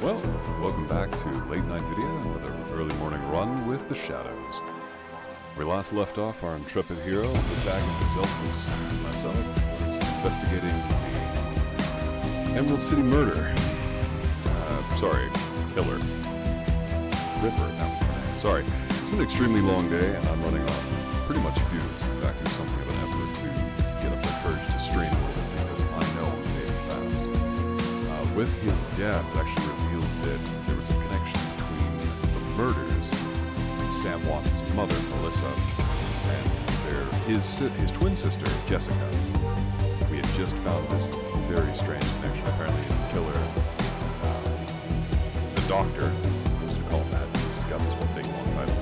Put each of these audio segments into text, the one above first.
Well, welcome back to Late Night Video, another early morning run with the Shadows. We last left off our intrepid hero, the protagonist Zelphis, and myself, was investigating the Emerald City murder. Killer. Ripper, that was the name. Sorry. It's been an extremely long day, and I'm running on pretty much fumes. In fact, it's something of an effort to get up the courage to stream a little bit, because I know I'm fading fast. With his death, it actually revealed that there was a connection between the murders of Sam Watson's mother, Melissa, and his twin sister, Jessica. We had just found this very strange connection. Apparently, the killer, the doctor, I'm just to call him that, this has got this one big long title.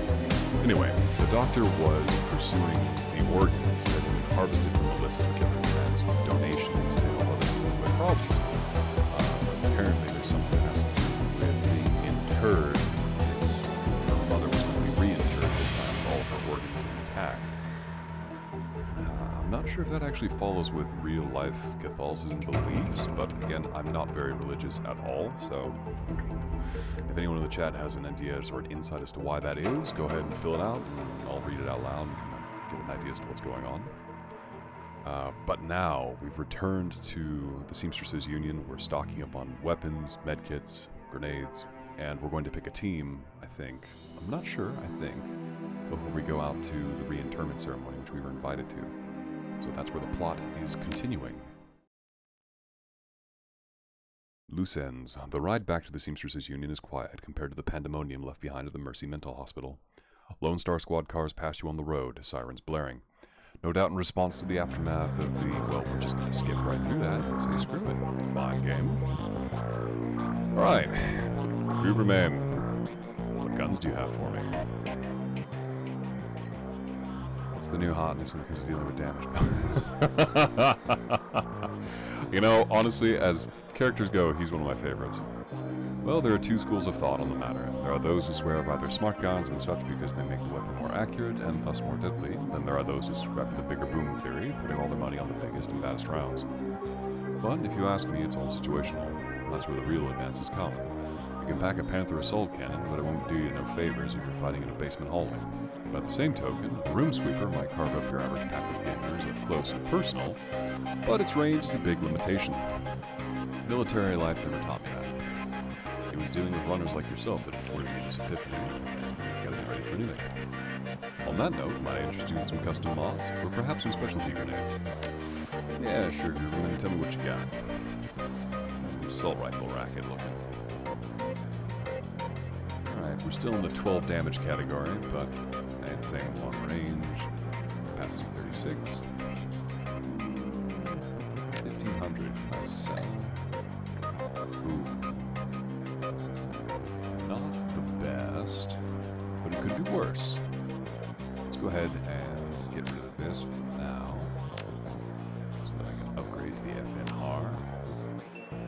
Anyway, the doctor was pursuing the organs that he harvested from Melissa to give them as donations to all other people with problems. Apparently there's something that has to do with being interred. Her mother was going to be reinterred this time with all of her organs intact. I'm not sure if that actually follows with real-life Catholicism beliefs, but again, I'm not very religious at all, so if anyone in the chat has an idea or an insight as to why that is, go ahead and fill it out, and I'll read it out loud and kind of get an idea as to what's going on. But now, we've returned to the Seamstresses Union. We're stocking up on weapons, medkits, grenades, and we're going to pick a team, I think. I'm not sure, I think, before we go out to the reinterment ceremony, which we were invited to. So that's where the plot is continuing. Loose ends. The ride back to the Seamstresses Union is quiet compared to the pandemonium left behind at the Mercy Mental Hospital. Lone Star Squad cars pass you on the road, sirens blaring. No doubt in response to the aftermath of the, well, we're just gonna skip right through that and say screw it. Fine game. Alright. Uberman, what guns do you have for me? What's the new hotness when it comes to dealing with damage? You know, honestly, as characters go, he's one of my favorites. Well, there are two schools of thought on the matter. There are those who swear by their smart guns and such because they make the weapon more accurate and thus more deadly. Then there are those who subscribe to the bigger boom theory, putting all their money on the biggest and baddest rounds. But if you ask me, it's all situational. That's where the real advances come. You can pack a Panther assault cannon, but it won't do you no favors if you're fighting in a basement hallway. By the same token, a room sweeper might carve up your average pack of gamers up close and personal, but its range is a big limitation. Military life never taught me that. It was dealing with runners like yourself that afforded me this epiphany, and gotta be ready for anything. On that note, might I interest you in some custom mods, or perhaps some specialty grenades? Yeah, sure, Groovin, tell me what you got. How's the assault rifle racket looking? Alright, we're still in the 12 damage category, but I ain't saying long range. Capacity 36. 1500, I sell. Ooh. Not the best, but it could be worse. Let's go ahead and get rid of this for now, so that I can upgrade to the FNR.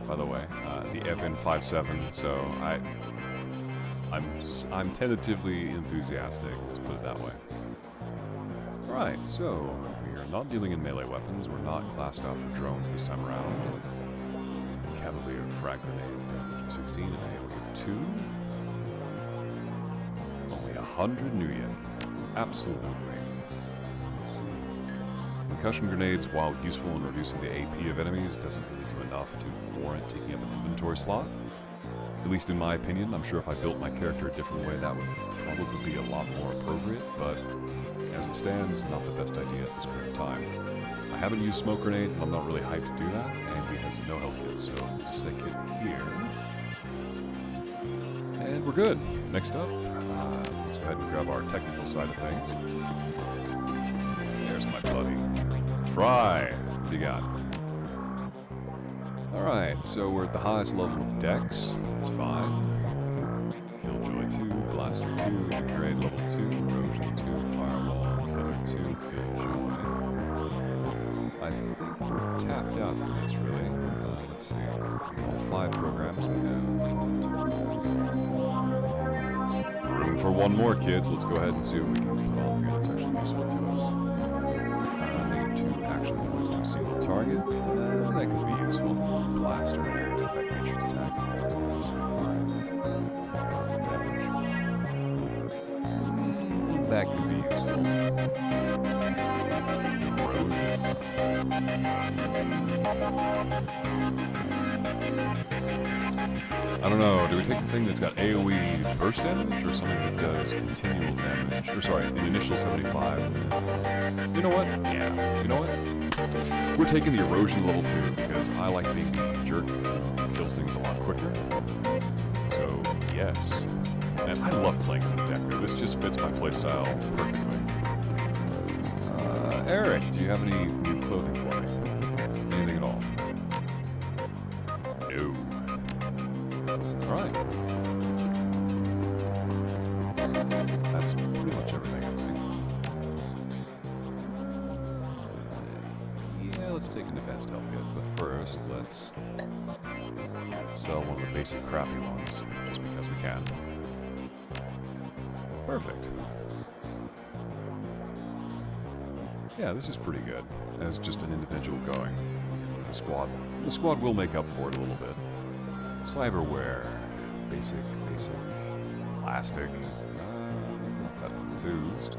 By the way, the FN57, so I'm tentatively enthusiastic, let's put it that way. Alright, so we are not dealing in melee weapons, we're not classed out for drones this time around. Cavalier frag grenades down to 16 and AoE 2. Only 100 new yen. Absolutely. Let's see. Concussion grenades, while useful in reducing the AP of enemies, doesn't really do enough to warrant taking up an inventory slot. At least in my opinion. I'm sure if I built my character a different way, that would probably be a lot more appropriate, but as it stands, not the best idea at this point in time. I haven't used smoke grenades, and I'm not really hyped to do that, and he has no health kit, so just a kit here. And we're good. Next up, let's go ahead and grab our technical side of things. There's my buddy. Fry! What do you got? Alright, so we're at the highest level of Dex. That's fine. Killjoy 2, Blaster 2, Upgrade Level 2, Erosion 2, Firewall, Killer 2, Killjoy. I think we're tapped out for this, really. Let's see. All 5 programs we have. Room for one more, kids. Let's go ahead and see what we can put on here that's actually useful to us. Negative 2 action points to a single target. That could be useful. Blaster, area effect, matrix attack. I don't know, do we take the thing that's got AoE burst damage, or something that does continual damage? Or sorry, an initial 75. You know what? Yeah, you know what? We're taking the erosion level 2, because I like being the jerk that kills things a lot quicker. So, yes. And I love playing as a Decker. This just fits my playstyle perfectly. Eric, do you have any new clothing for me? Anything at all? No. Alright. That's pretty much everything, I think. Yeah, let's take an advanced health kit, but first, let's sell one of the basic crappy ones, just because we can. Perfect. Yeah, this is pretty good, as just an individual going. The squad will make up for it a little bit. Cyberware. Basic. Plastic. That enthused.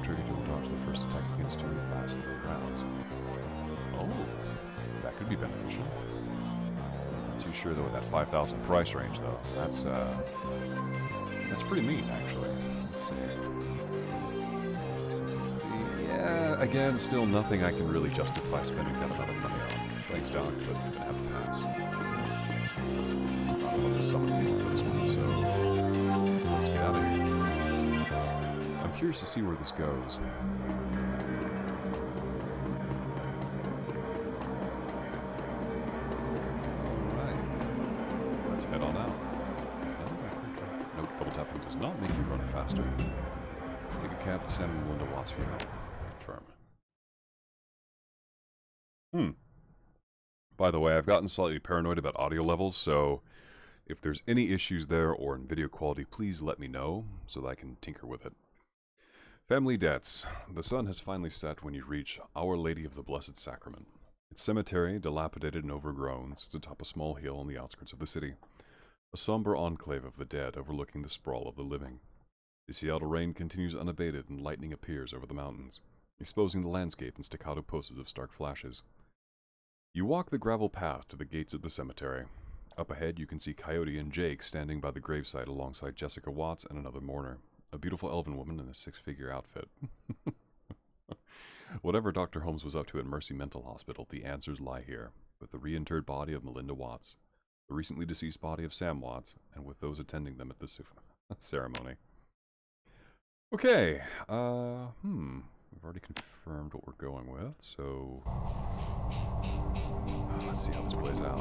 Trigger dual dodge the first attack against you in the last 3 rounds. Oh, that could be beneficial. Not too sure though with that 5,000 price range though. That's pretty mean actually. Let's see. Yeah, again, still nothing I can really justify spending that amount of money on. Thanks, Doc, but I'm gonna have to pass. I want to summon people for this one, so let's get out of here. I'm curious to see where this goes. Alright. Let's head on out. Nope, double tapping does not make you run faster. Take a cab to Sam and Melinda Watts funeral. Confirm. By the way, I've gotten slightly paranoid about audio levels, so if there's any issues there or in video quality, please let me know so that I can tinker with it. Family debts. The sun has finally set when you reach Our Lady of the Blessed Sacrament. Its cemetery, dilapidated and overgrown, sits atop a small hill on the outskirts of the city. A somber enclave of the dead overlooking the sprawl of the living. The Seattle rain continues unabated and lightning appears over the mountains, exposing the landscape in staccato pulses of stark flashes. You walk the gravel path to the gates of the cemetery. Up ahead you can see Coyote and Jake standing by the gravesite alongside Jessica Watts and another mourner, a beautiful elven woman in a 6-figure outfit. Whatever Dr. Holmes was up to at Mercy Mental Hospital, the answers lie here, with the reinterred body of Melinda Watts, the recently deceased body of Sam Watts, and with those attending them at the ceremony. Okay, we've already confirmed what we're going with, so let's see how this plays out.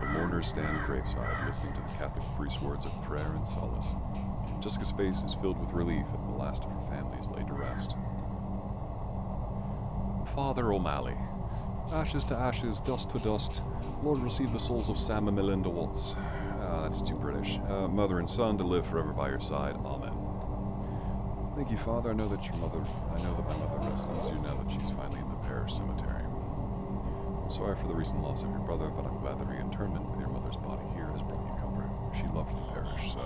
The mourners stand graveside, listening to the Catholic priest's words of prayer and solace. Jessica's face is filled with relief at the last of her family is laid to rest. Father O'Malley, ashes to ashes, dust to dust, Lord receive the souls of Sam and Melinda Watts. That's too British. Mother and son to live forever by your side. Amen. Thank you, Father. I know that my mother rests with you now that she's finally in the parish cemetery. I'm sorry for the recent loss of your brother, but I'm glad the reinterment of your mother's body here has brought you comfort. She loved the parish, so...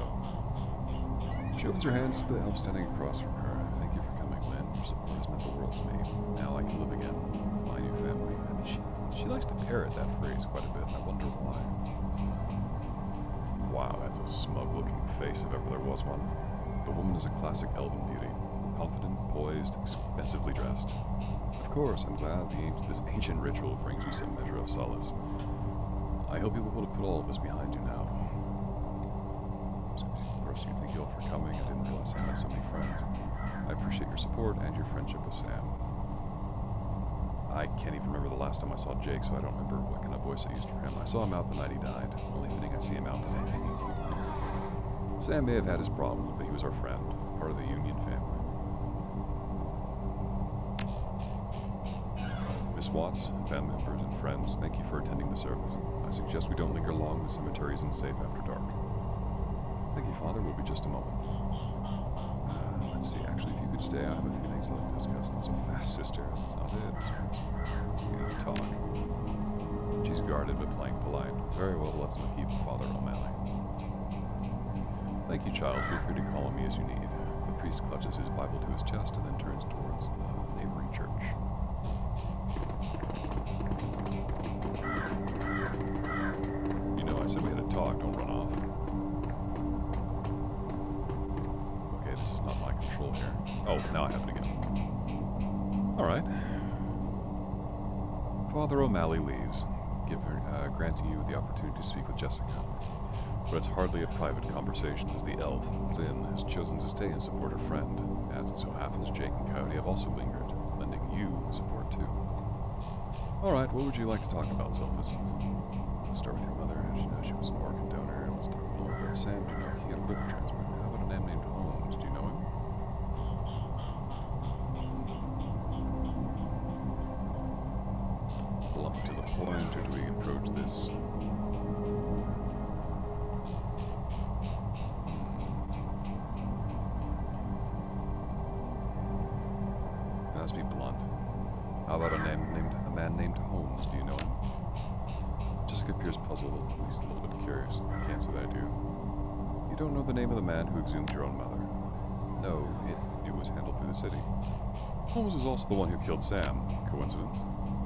She opens her hands to the elf standing across from her. Thank you for coming, Lynn. Your support has meant the world to me. Now I can live again with my new family. I mean, she likes to parrot that phrase quite a bit, and I wonder why. Wow, that's a smug-looking face if ever there was one. The woman is a classic elven beauty. Confident, poised, expensively dressed. Of course, I'm glad this ancient ritual brings you some measure of solace. I hope you'll be able to put all of this behind you now. First, you thank you all for coming. I didn't realize I had so many friends. I appreciate your support and your friendship with Sam. I can't even remember the last time I saw Jake, so I don't remember what kind of voice I used for him. I saw him out the night he died. Only fitting I see him out today. Sam may have had his problems, but he was our friend, part of the Union family. Miss Watts, family members, and friends, thank you for attending the service. I suggest we don't linger long. The cemetery isn't safe after dark. Thank you, Father. We'll be just a moment. Let's see. Actually, if you could stay, I have a few things I'd like to discuss. Not so fast, sister. That's not it. We need to talk. She's guarded but playing polite. Very well. Let's not keep Father O'Malley. Thank you, child. Feel free to call on me as you need. The priest clutches his Bible to his chest and then Alright. Father O'Malley leaves, granting you the opportunity to speak with Jessica. But it's hardly a private conversation, as the elf, Lynn, has chosen to stay and support her friend. As it so happens, Jake and Coyote have also lingered, lending you support too. Alright, what would you like to talk about, Zelphis? Let's start with your mother. She was an organ donor. Let's talk a little bit about Sam. You know, he had a liver transplant. How about a man named Holmes? Do you know him? Blunt to the point, or do we approach this? It must be blunt. How about a man named Holmes? Do you know him? Jessica appears puzzled, at least a little bit curious. I can't say that I do. You don't know the name of the man who exhumed your own mother? No, it was handled through the city. Holmes was also the one who killed Sam. Coincidence?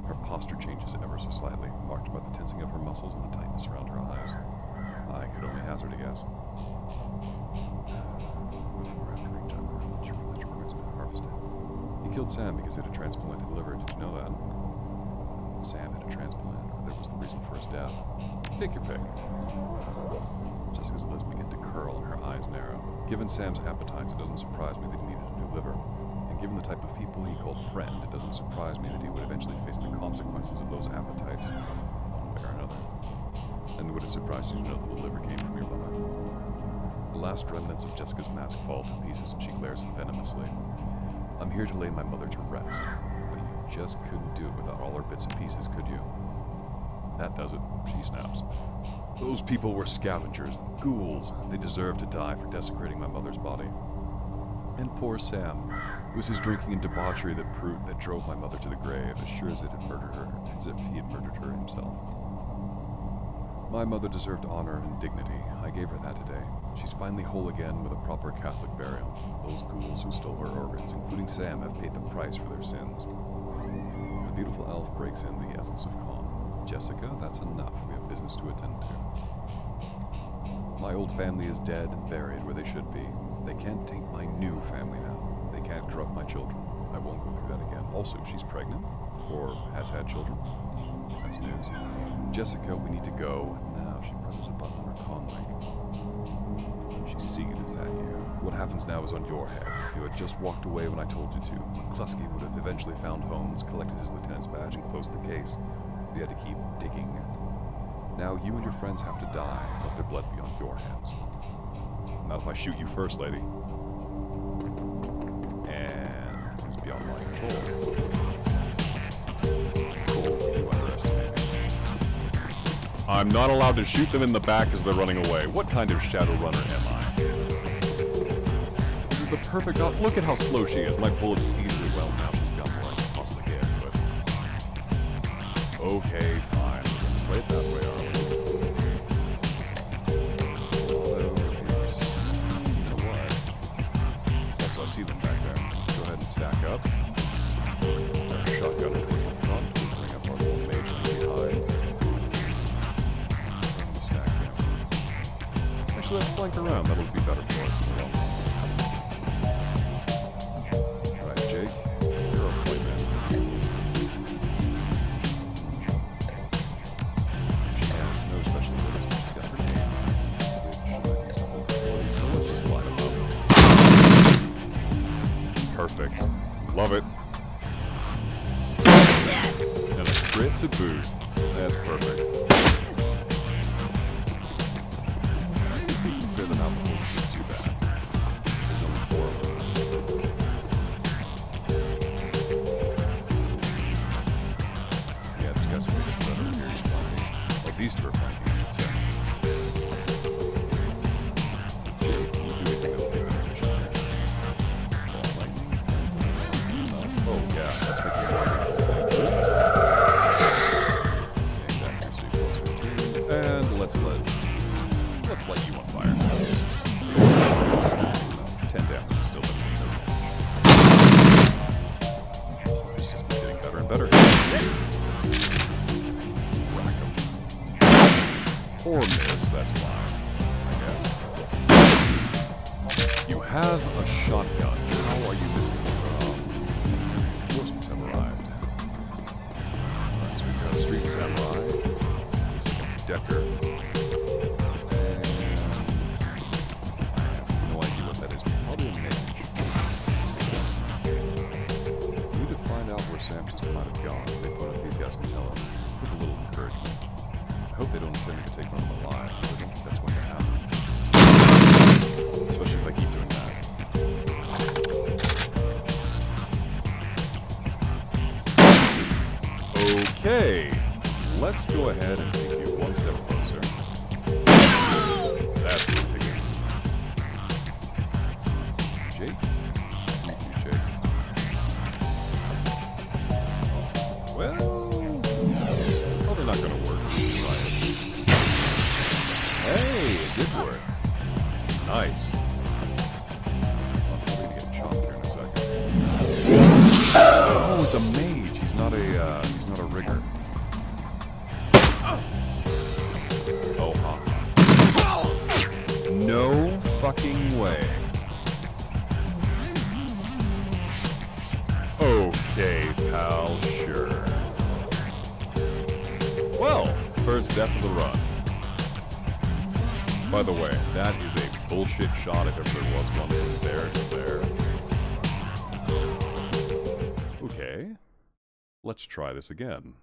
Her posture changes ever so slightly, marked by the tensing of her muscles and the tightness around her eyes. I could only hazard a guess. Before entering time, the records have been harvested. He killed Sam because he had a transplanted liver. Did you know that? Sam had a transplant, or that was the reason for his death. Take your pick. Jessica's lips begin to curl and her eyes narrow. Given Sam's appetites, it doesn't surprise me that he needed a new liver. And given the type of people he called friend, it doesn't surprise me that he would eventually face the consequences of those appetites, one way or another. And would it surprise you to know that the liver came from your mother? The last remnants of Jessica's mask fall to pieces and she glares venomously. I'm here to lay my mother to rest, but you just couldn't do it without all her bits and pieces, could you? That does it, she snaps. Those people were scavengers, ghouls. They deserve to die for desecrating my mother's body. And poor Sam. It was his drinking and debauchery that drove my mother to the grave, as sure as it had murdered her, as if he had murdered her himself. My mother deserved honor and dignity. I gave her that today. She's finally whole again with a proper Catholic burial. Those ghouls who stole her organs, including Sam, have paid the price for their sins. The beautiful elf breaks in the essence of calm. Jessica, that's enough. We have business to attend to. My old family is dead and buried where they should be. They can't taint my new family now. They can't corrupt my children. I won't go through that again. Also, she's pregnant. Or has had children. That's news. Jessica, we need to go. Now she presses a button on her comm link. She seethes at you. What happens now is on your head. If you had just walked away when I told you to, McCluskey would have eventually found Holmes, collected his lieutenant's badge, and closed the case. We had to keep digging. Now you and your friends have to die. Let their blood be on your hands. Not if I shoot you first, lady. And this is beyond my control. Cole, you underestimate me. I'm not allowed to shoot them in the back as they're running away. What kind of shadow runner am I? This is the perfect look at how slow she is. My bullets easily well now. She's got more I can possibly get, but okay, fine. Let's play it that way, alright. I see them back there. Go ahead and stack up. Shotgun towards the front. Bring up our little mage behind. Stack down. Actually, let's flank around. That'll be better for us in the long run. Alright, Jake. You're our point man. She has no special abilities. She's got her name. So let's just line them up. Perfect. Love it. And a crit to boost. That's perfect. Better than alcohol, which is too bad. There's only 4 of them. Yeah, this guy's gonna be the better here. He's flanking. Oh, these two are flanking, I should say. Jake, you do anything that'll take better mission here. Oh yeah, that's what you're and let's light you on fire. 10 damage, still living. It's just getting better and better. Rack 'em. Or miss, that's fine, I guess. You have a shotgun. How are you missing? Enforcements have arrived. Sam just might have gone. They put up, these guys can tell us. With a little encouragement. I hope they don't intend me to take one of them alive. I don't think that's going to happen. Especially if I keep doing that. Okay. Let's go ahead and take you one step closer. That's ridiculous. Jake? Thank you, Jake. Well, probably not going to work. Try it. Hey, it did work. Nice. I'll probably get chopped here in a second. Oh, it's a mage. He's not a rigger. Oh, huh. No fucking way. Okay, pal, sure. Well, first death of the run. By the way, that is a bullshit shot if ever there was one from there to there. Okay. Let's try this again.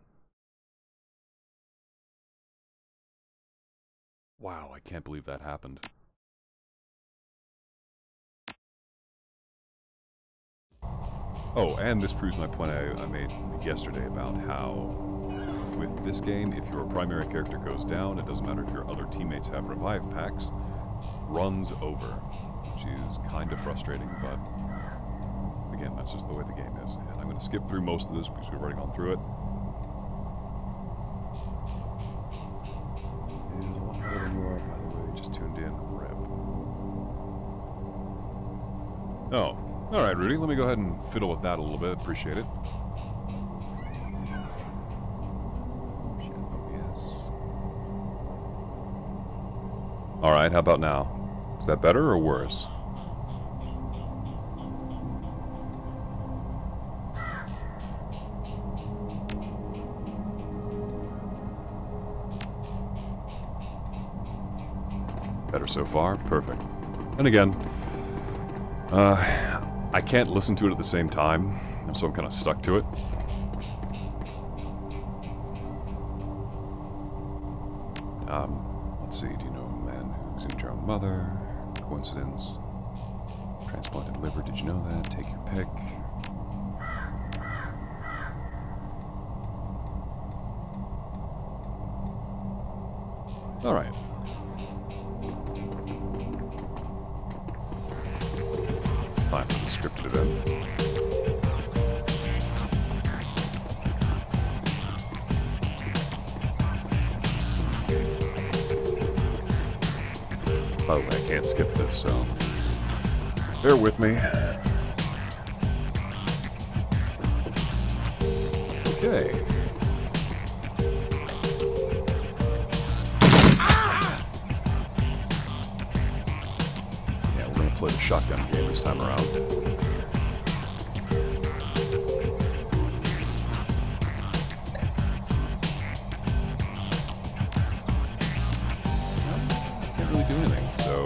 Wow, I can't believe that happened. Oh, and this proves my point I made yesterday about how with this game, if your primary character goes down, it doesn't matter if your other teammates have revive packs, runs over, which is kind of frustrating, but again, that's just the way the game is. And I'm going to skip through most of this because we've already gone through it. It is a lot better than you are, by the way. Just tuned in. Rip. Oh. Alright, Rudy. Let me go ahead and fiddle with that a little bit. Appreciate it. Alright, how about now? Is that better or worse? Better so far? Perfect. And again, I can't listen to it at the same time, so I'm kind of stuck to it. Let's see, do you know a man who exhumed your own mother? Coincidence? Transplanted liver, did you know that? Take your pick. Alright. Time for the scripted event. By the way, I can't skip this, so bear with me. Okay. Yeah, we're gonna play the shotgun game this time around. Can't really do anything. So,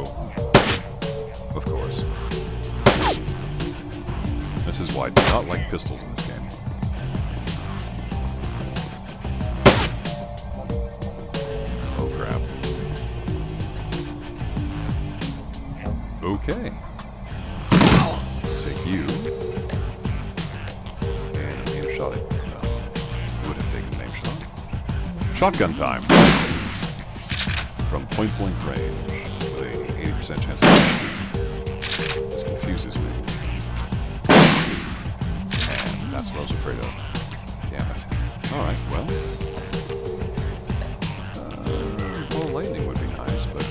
of course. This is why I do not like pistols in this game. Oh crap. Okay. Take you. And aim shot it. No. Would have taken an aim shot. Shotgun time. From point blank range. With a 80% chance of hitting. This confuses me. And that's what I was afraid of. Damn it. Alright, well. Well, lightning would be nice, but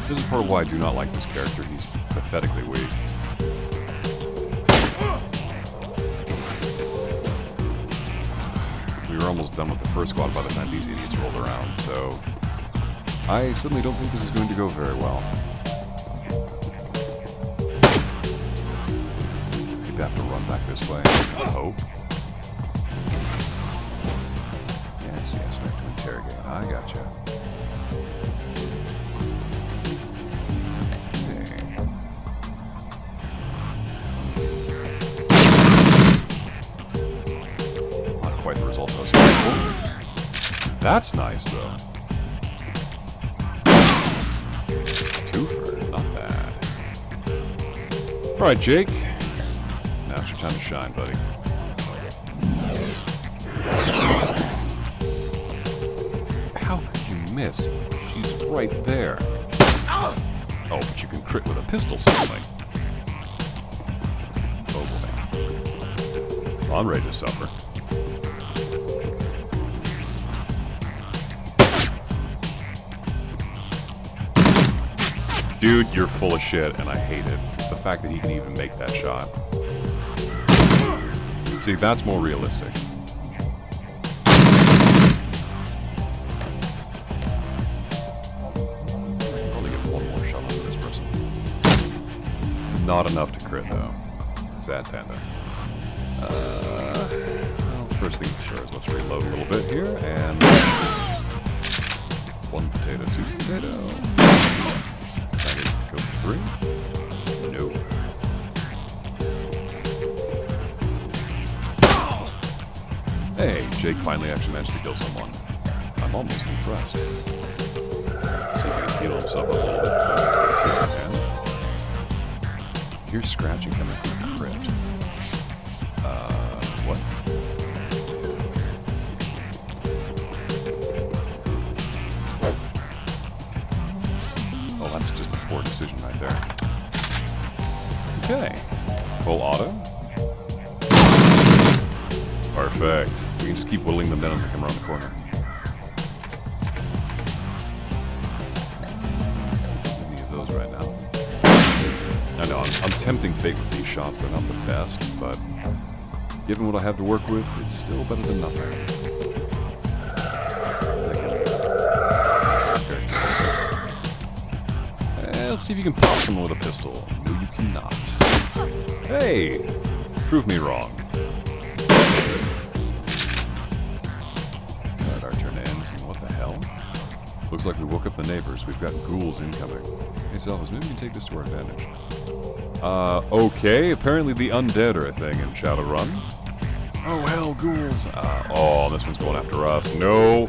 this is part of why I do not like this character. He's pathetically weak. We were almost done with the first squad by the time these idiots rolled around, so I suddenly don't think this is going to go very well. Maybe I have to run back this way. I hope. Yes, yes, we have to interrogate. I gotcha. That's nice, though. Twofer, not bad. Alright, Jake. Now's your time to shine, buddy. How could you miss? She's right there. Oh, but you can crit with a pistol, certainly. Oh boy. Well, I'm ready to suffer. Dude, you're full of shit, and I hate it. The fact that he can even make that shot. See, that's more realistic. I'll only get one more shot on this person. Not enough to crit, though. Sad panda. Well, first thing sure is let's reload a little bit here, and... one potato, two potato. Go for three. No. Hey, Jake finally actually managed to kill someone. I'm almost impressed. See if he can heal himself up a little bit. Here's scratching coming from the crypt. What? Oh, that's just a poor decision right there. Okay. Full auto. Perfect. We can just keep whittling them down as they come around the corner. Any of those right now. I know, I'm tempting fate with these shots. They're not the best, but given what I have to work with, it's still better than nothing. Let's see if you can pop someone with a pistol. No, you cannot. Hey! Prove me wrong. Alright, our turn ends, and what the hell? Looks like we woke up the neighbors. We've got ghouls incoming. Hey, Zelphis, maybe we can take this to our advantage. Okay. Apparently the undead are a thing in Shadowrun. Oh, hell, ghouls. Oh, this one's going after us. No.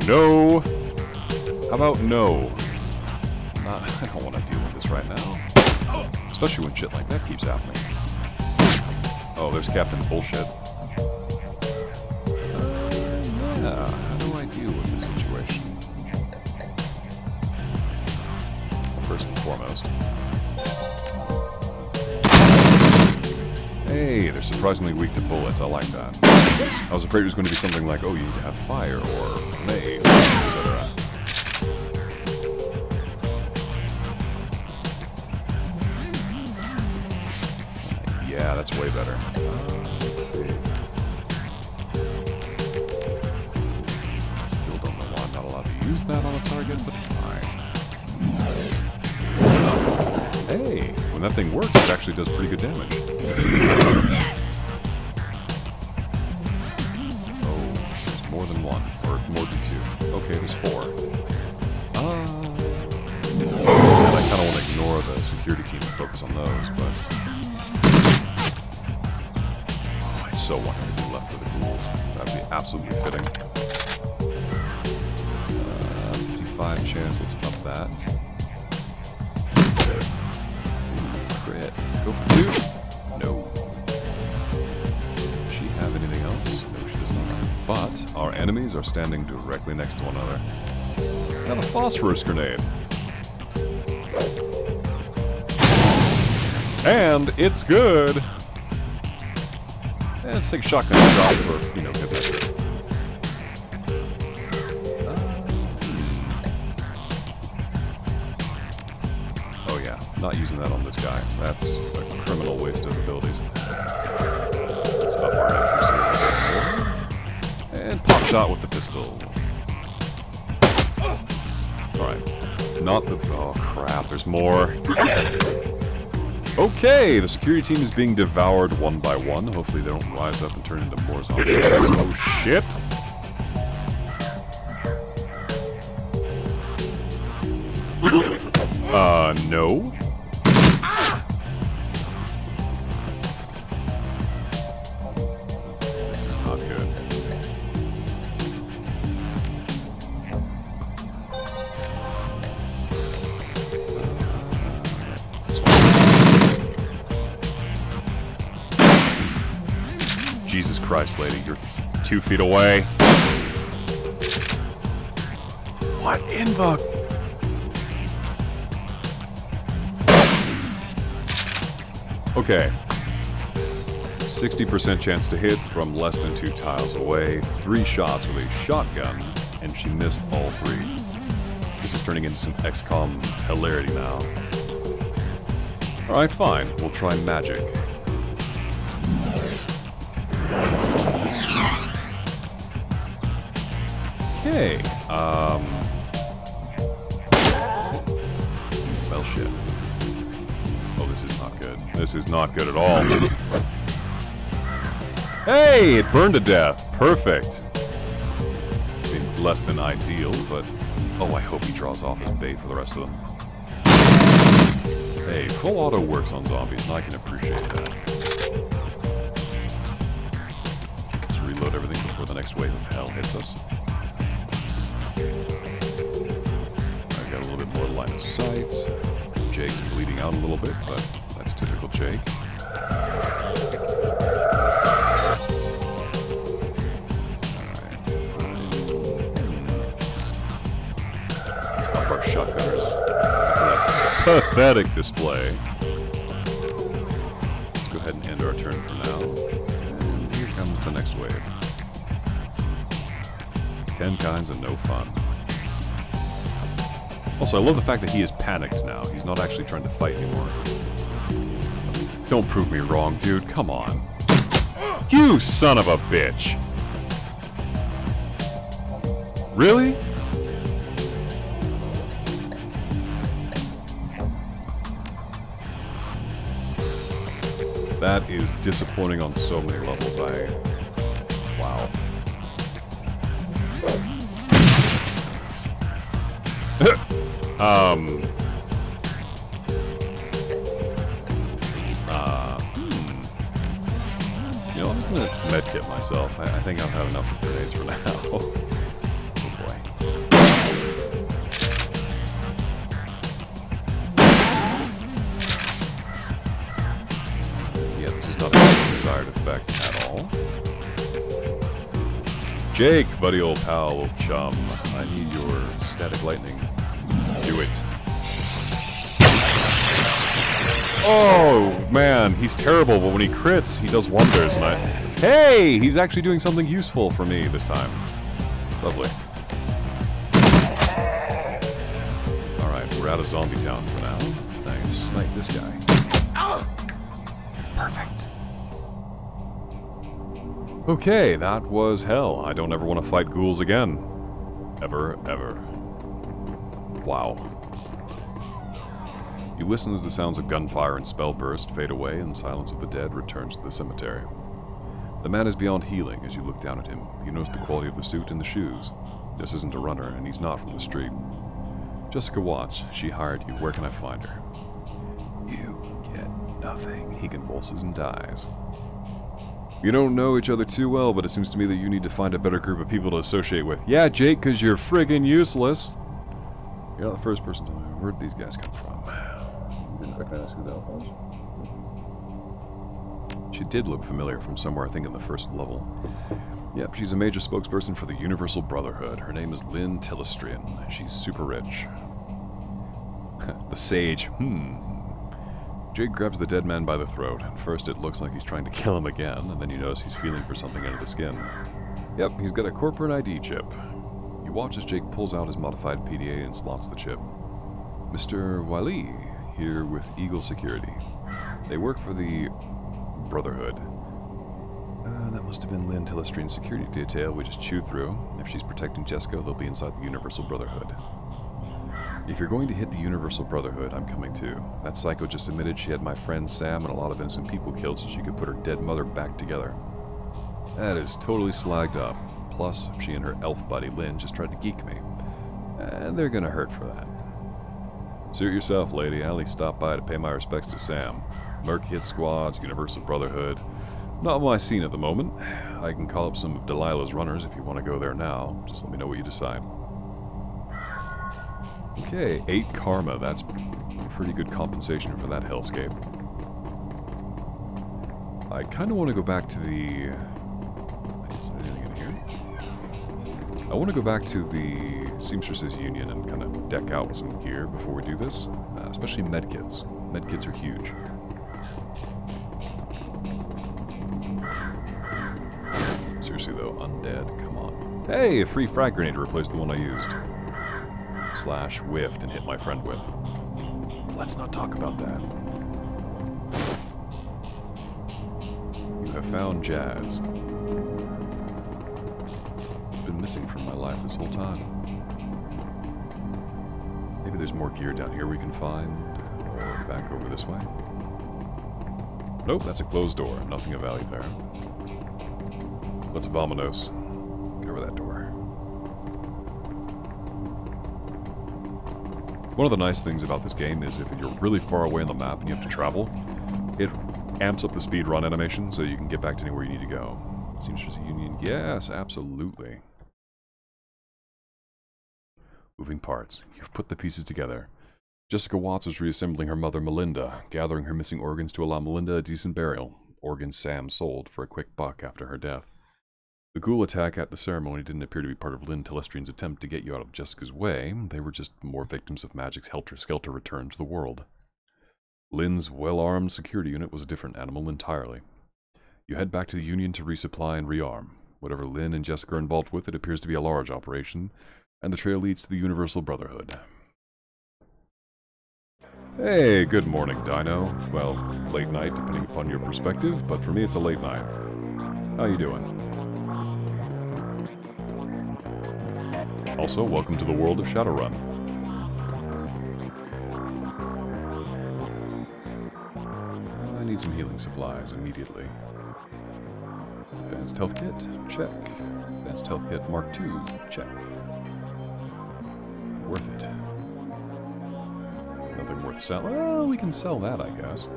No. How about no? I don't want to deal with this right now. Especially when shit like that keeps happening. Oh, there's Captain Bullshit. Yeah, how do I deal with this situation? First and foremost. Hey, they're surprisingly weak to bullets. I like that. I was afraid it was going to be something like, oh, you need to have fire, or melee, etc. Yeah, that's way better. Let's see. Still don't know why I'm not allowed to use that on a target, but fine. Hey, when that thing works, it actually does pretty good damage. Oh, there's more than one, or more than two. Okay, there's four. And I kind of want to ignore the security team and focus on those, but... so want him to be left for the ghouls. That'd be absolutely fitting. 55 chance, let's up that. Crit. Go for two. No. Does she have anything else? No, she does not. But our enemies are standing directly next to one another. Got a phosphorus grenade. And it's good! Let's take a shotgun shot for, you know, get that good. Oh yeah, not using that on this guy. That's a criminal waste of abilities. Let's up our accuracy. And pop shot with the pistol. Alright. Not the... Oh crap, there's more. Okay, the security team is being devoured one by one. Hopefully they don't rise up and turn into more zombies. Oh shit! No. This is not good. Jesus Christ, lady, you're 2 feet away. What in the... Okay. 60% chance to hit from less than 2 tiles away. 3 shots with a shotgun, and she missed all 3. This is turning into some XCOM hilarity now. Alright, fine. We'll try magic. Okay, well, shit. Oh, this is not good. This is not good at all. Hey, it burned to death. Perfect. I mean, less than ideal, but... Oh, I hope he draws off his bait for the rest of them. Hey, full auto works on zombies, and I can appreciate that. Let's reload everything before the next wave of hell hits us. I've got a little bit more line of sight. Jake's bleeding out a little bit, but that's typical Jake. Let's up our shotgunners. Pathetic display. Let's go ahead and end our turn for now. And here comes the next wave. 10 kinds of no fun. Also, I love the fact that he is panicked now. He's not actually trying to fight anymore. Don't prove me wrong, dude. Come on. You son of a bitch! Really? That is disappointing on so many levels. Wow. You know, I'm just gonna medkit myself. I think I've had enough of grenades for now. Oh boy. Yeah, this is not a desired effect at all. Jake, buddy old pal, old chum, I need your static lightning. Do it. Oh, man, he's terrible, but when he crits, he does wonders, and Hey! He's actually doing something useful for me this time. Lovely. Alright, we're out of Zombie Town for now. I can snipe this guy. Perfect. Okay, that was hell. I don't ever want to fight ghouls again. Ever, ever. Wow. You listen as the sounds of gunfire and spell burst fade away, and the silence of the dead returns to the cemetery. The man is beyond healing as you look down at him. You notice the quality of the suit and the shoes. This isn't a runner, and he's not from the street. Jessica Watts, she hired you. Where can I find her? You get nothing. He convulses and dies. You don't know each other too well, but it seems to me that you need to find a better group of people to associate with. Yeah, Jake, because you're friggin' useless. You're not the first person to tell me. Where did these guys come from? Didn't recognize who that was. She did look familiar from somewhere, I think in the first level. Yep, she's a major spokesperson for the Universal Brotherhood. Her name is Lynn Telestrian. She's super rich. The Sage. Jake grabs the dead man by the throat. At first it looks like he's trying to kill him again, and then you notice he's feeling for something under the skin. Yep, he's got a corporate ID chip. You watch as Jake pulls out his modified PDA and slots the chip. Mr. Wiley, here with Eagle Security. They work for the Brotherhood. That must have been Lynn Telestrian's security detail we just chewed through. If she's protecting Jessica, they'll be inside the Universal Brotherhood. If you're going to hit the Universal Brotherhood, I'm coming too. That psycho just admitted she had my friend Sam and a lot of innocent people killed so she could put her dead mother back together. That is totally slagged up. Plus, she and her elf buddy Lynn just tried to geek me. And they're gonna hurt for that. Suit yourself, lady. I only stopped by to pay my respects to Sam. Merc hit squads, Universal Brotherhood. Not my scene at the moment. I can call up some of Delilah's runners if you want to go there now. Just let me know what you decide. Okay, 8 karma. That's pretty good compensation for that hellscape. I kind of want to go back to the I want to go back to the Seamstresses Union and kind of deck out with some gear before we do this, especially medkits. Medkits are huge. Seriously though, undead, come on. Hey, a free frag grenade to replace the one I used. Slash whiffed and hit my friend with. Let's not talk about that. You have found Jazz. It's been missing from my life this whole time. Maybe there's more gear down here we can find, or back over this way. Nope, that's a closed door. Nothing of value there. Let's Vamonos. Get over that door. One of the nice things about this game is if you're really far away on the map and you have to travel, it amps up the speed run animation so you can get back to anywhere you need to go. Seamstress Union, yes, absolutely. Moving parts. You've put the pieces together. Jessica Watts was reassembling her mother Melinda, gathering her missing organs to allow Melinda a decent burial. Organs Sam sold for a quick buck after her death. The ghoul attack at the ceremony didn't appear to be part of Lynn Telestrian's attempt to get you out of Jessica's way. They were just more victims of magic's helter-skelter return to the world. Lynn's well-armed security unit was a different animal entirely. You head back to the Union to resupply and rearm. Whatever Lynn and Jessica are involved with, it appears to be a large operation, and the trail leads to the Universal Brotherhood. Hey, good morning, Dino. Well, late night, depending upon your perspective, but for me it's a late night. How you doing? Also, welcome to the world of Shadowrun. I need some healing supplies immediately. Advanced health kit, check. Advanced health kit Mark II, check. Worth it. Nothing worth selling. Well, we can sell that, I guess.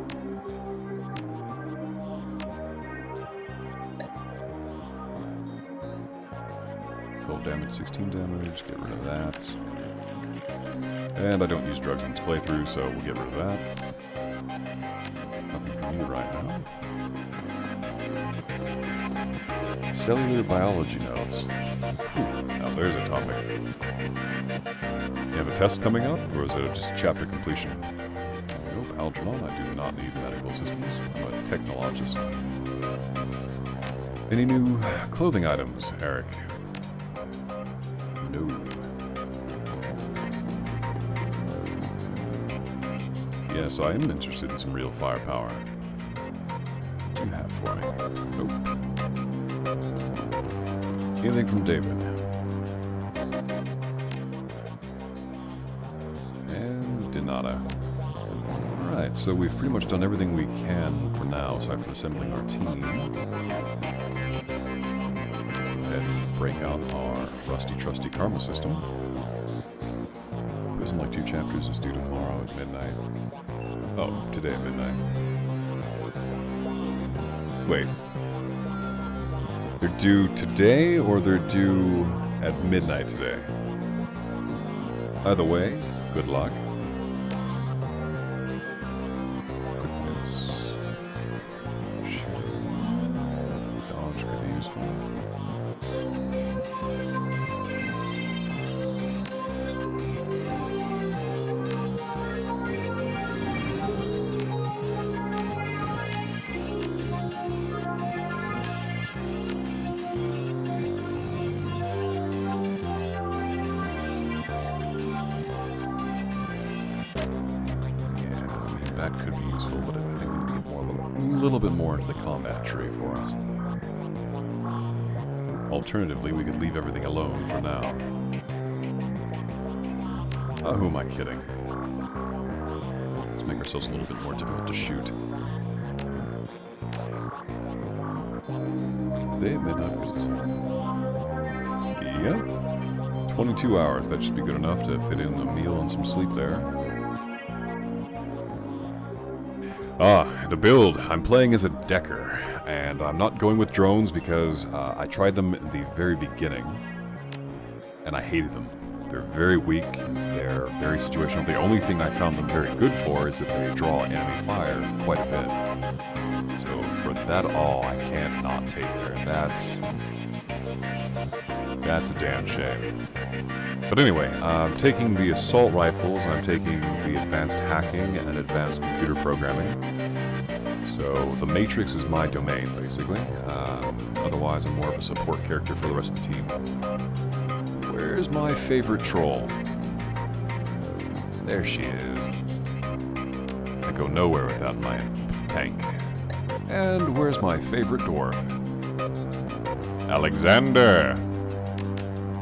12 damage, 16 damage, get rid of that. And I don't use drugs in this playthrough, so we'll get rid of that. Nothing for you right now. Cellular biology notes. Now there's a topic. You have a test coming up, or is it just chapter completion? Nope, Algernon, I do not need medical assistance. I'm a technologist. Any new clothing items, Eric? No. Yes, I am interested in some real firepower. What do you have for me? Nope. Anything from David? And Donata. Alright, so we've pretty much done everything we can for now, aside from assembling our team. And break out our rusty trusty karma system. Isn't like 2 chapters is due tomorrow at midnight. Oh, today at midnight. Wait. They're due today or they're due at midnight today? Either way, good luck. That could be useful, but I think we need to get a little bit more into the combat tree for us. Alternatively, we could leave everything alone for now. Who am I kidding? Let's make ourselves a little bit more difficult to shoot. Today at midnight business. Yep. 22 hours. That should be good enough to fit in a meal and some sleep there. The build. I'm playing as a Decker, and I'm not going with drones because I tried them in the very beginning, and I hated them. They're very weak, they're very situational. The only thing I found them very good for is that they draw enemy fire quite a bit. So for that all, I can't not take her. That's a damn shame. But anyway, I'm taking the assault rifles, I'm taking the advanced hacking and advanced computer programming. So the Matrix is my domain, basically. Otherwise, I'm more of a support character for the rest of the team. Where's my favorite troll? There she is. I go nowhere without my tank. And where's my favorite dwarf? Alexander!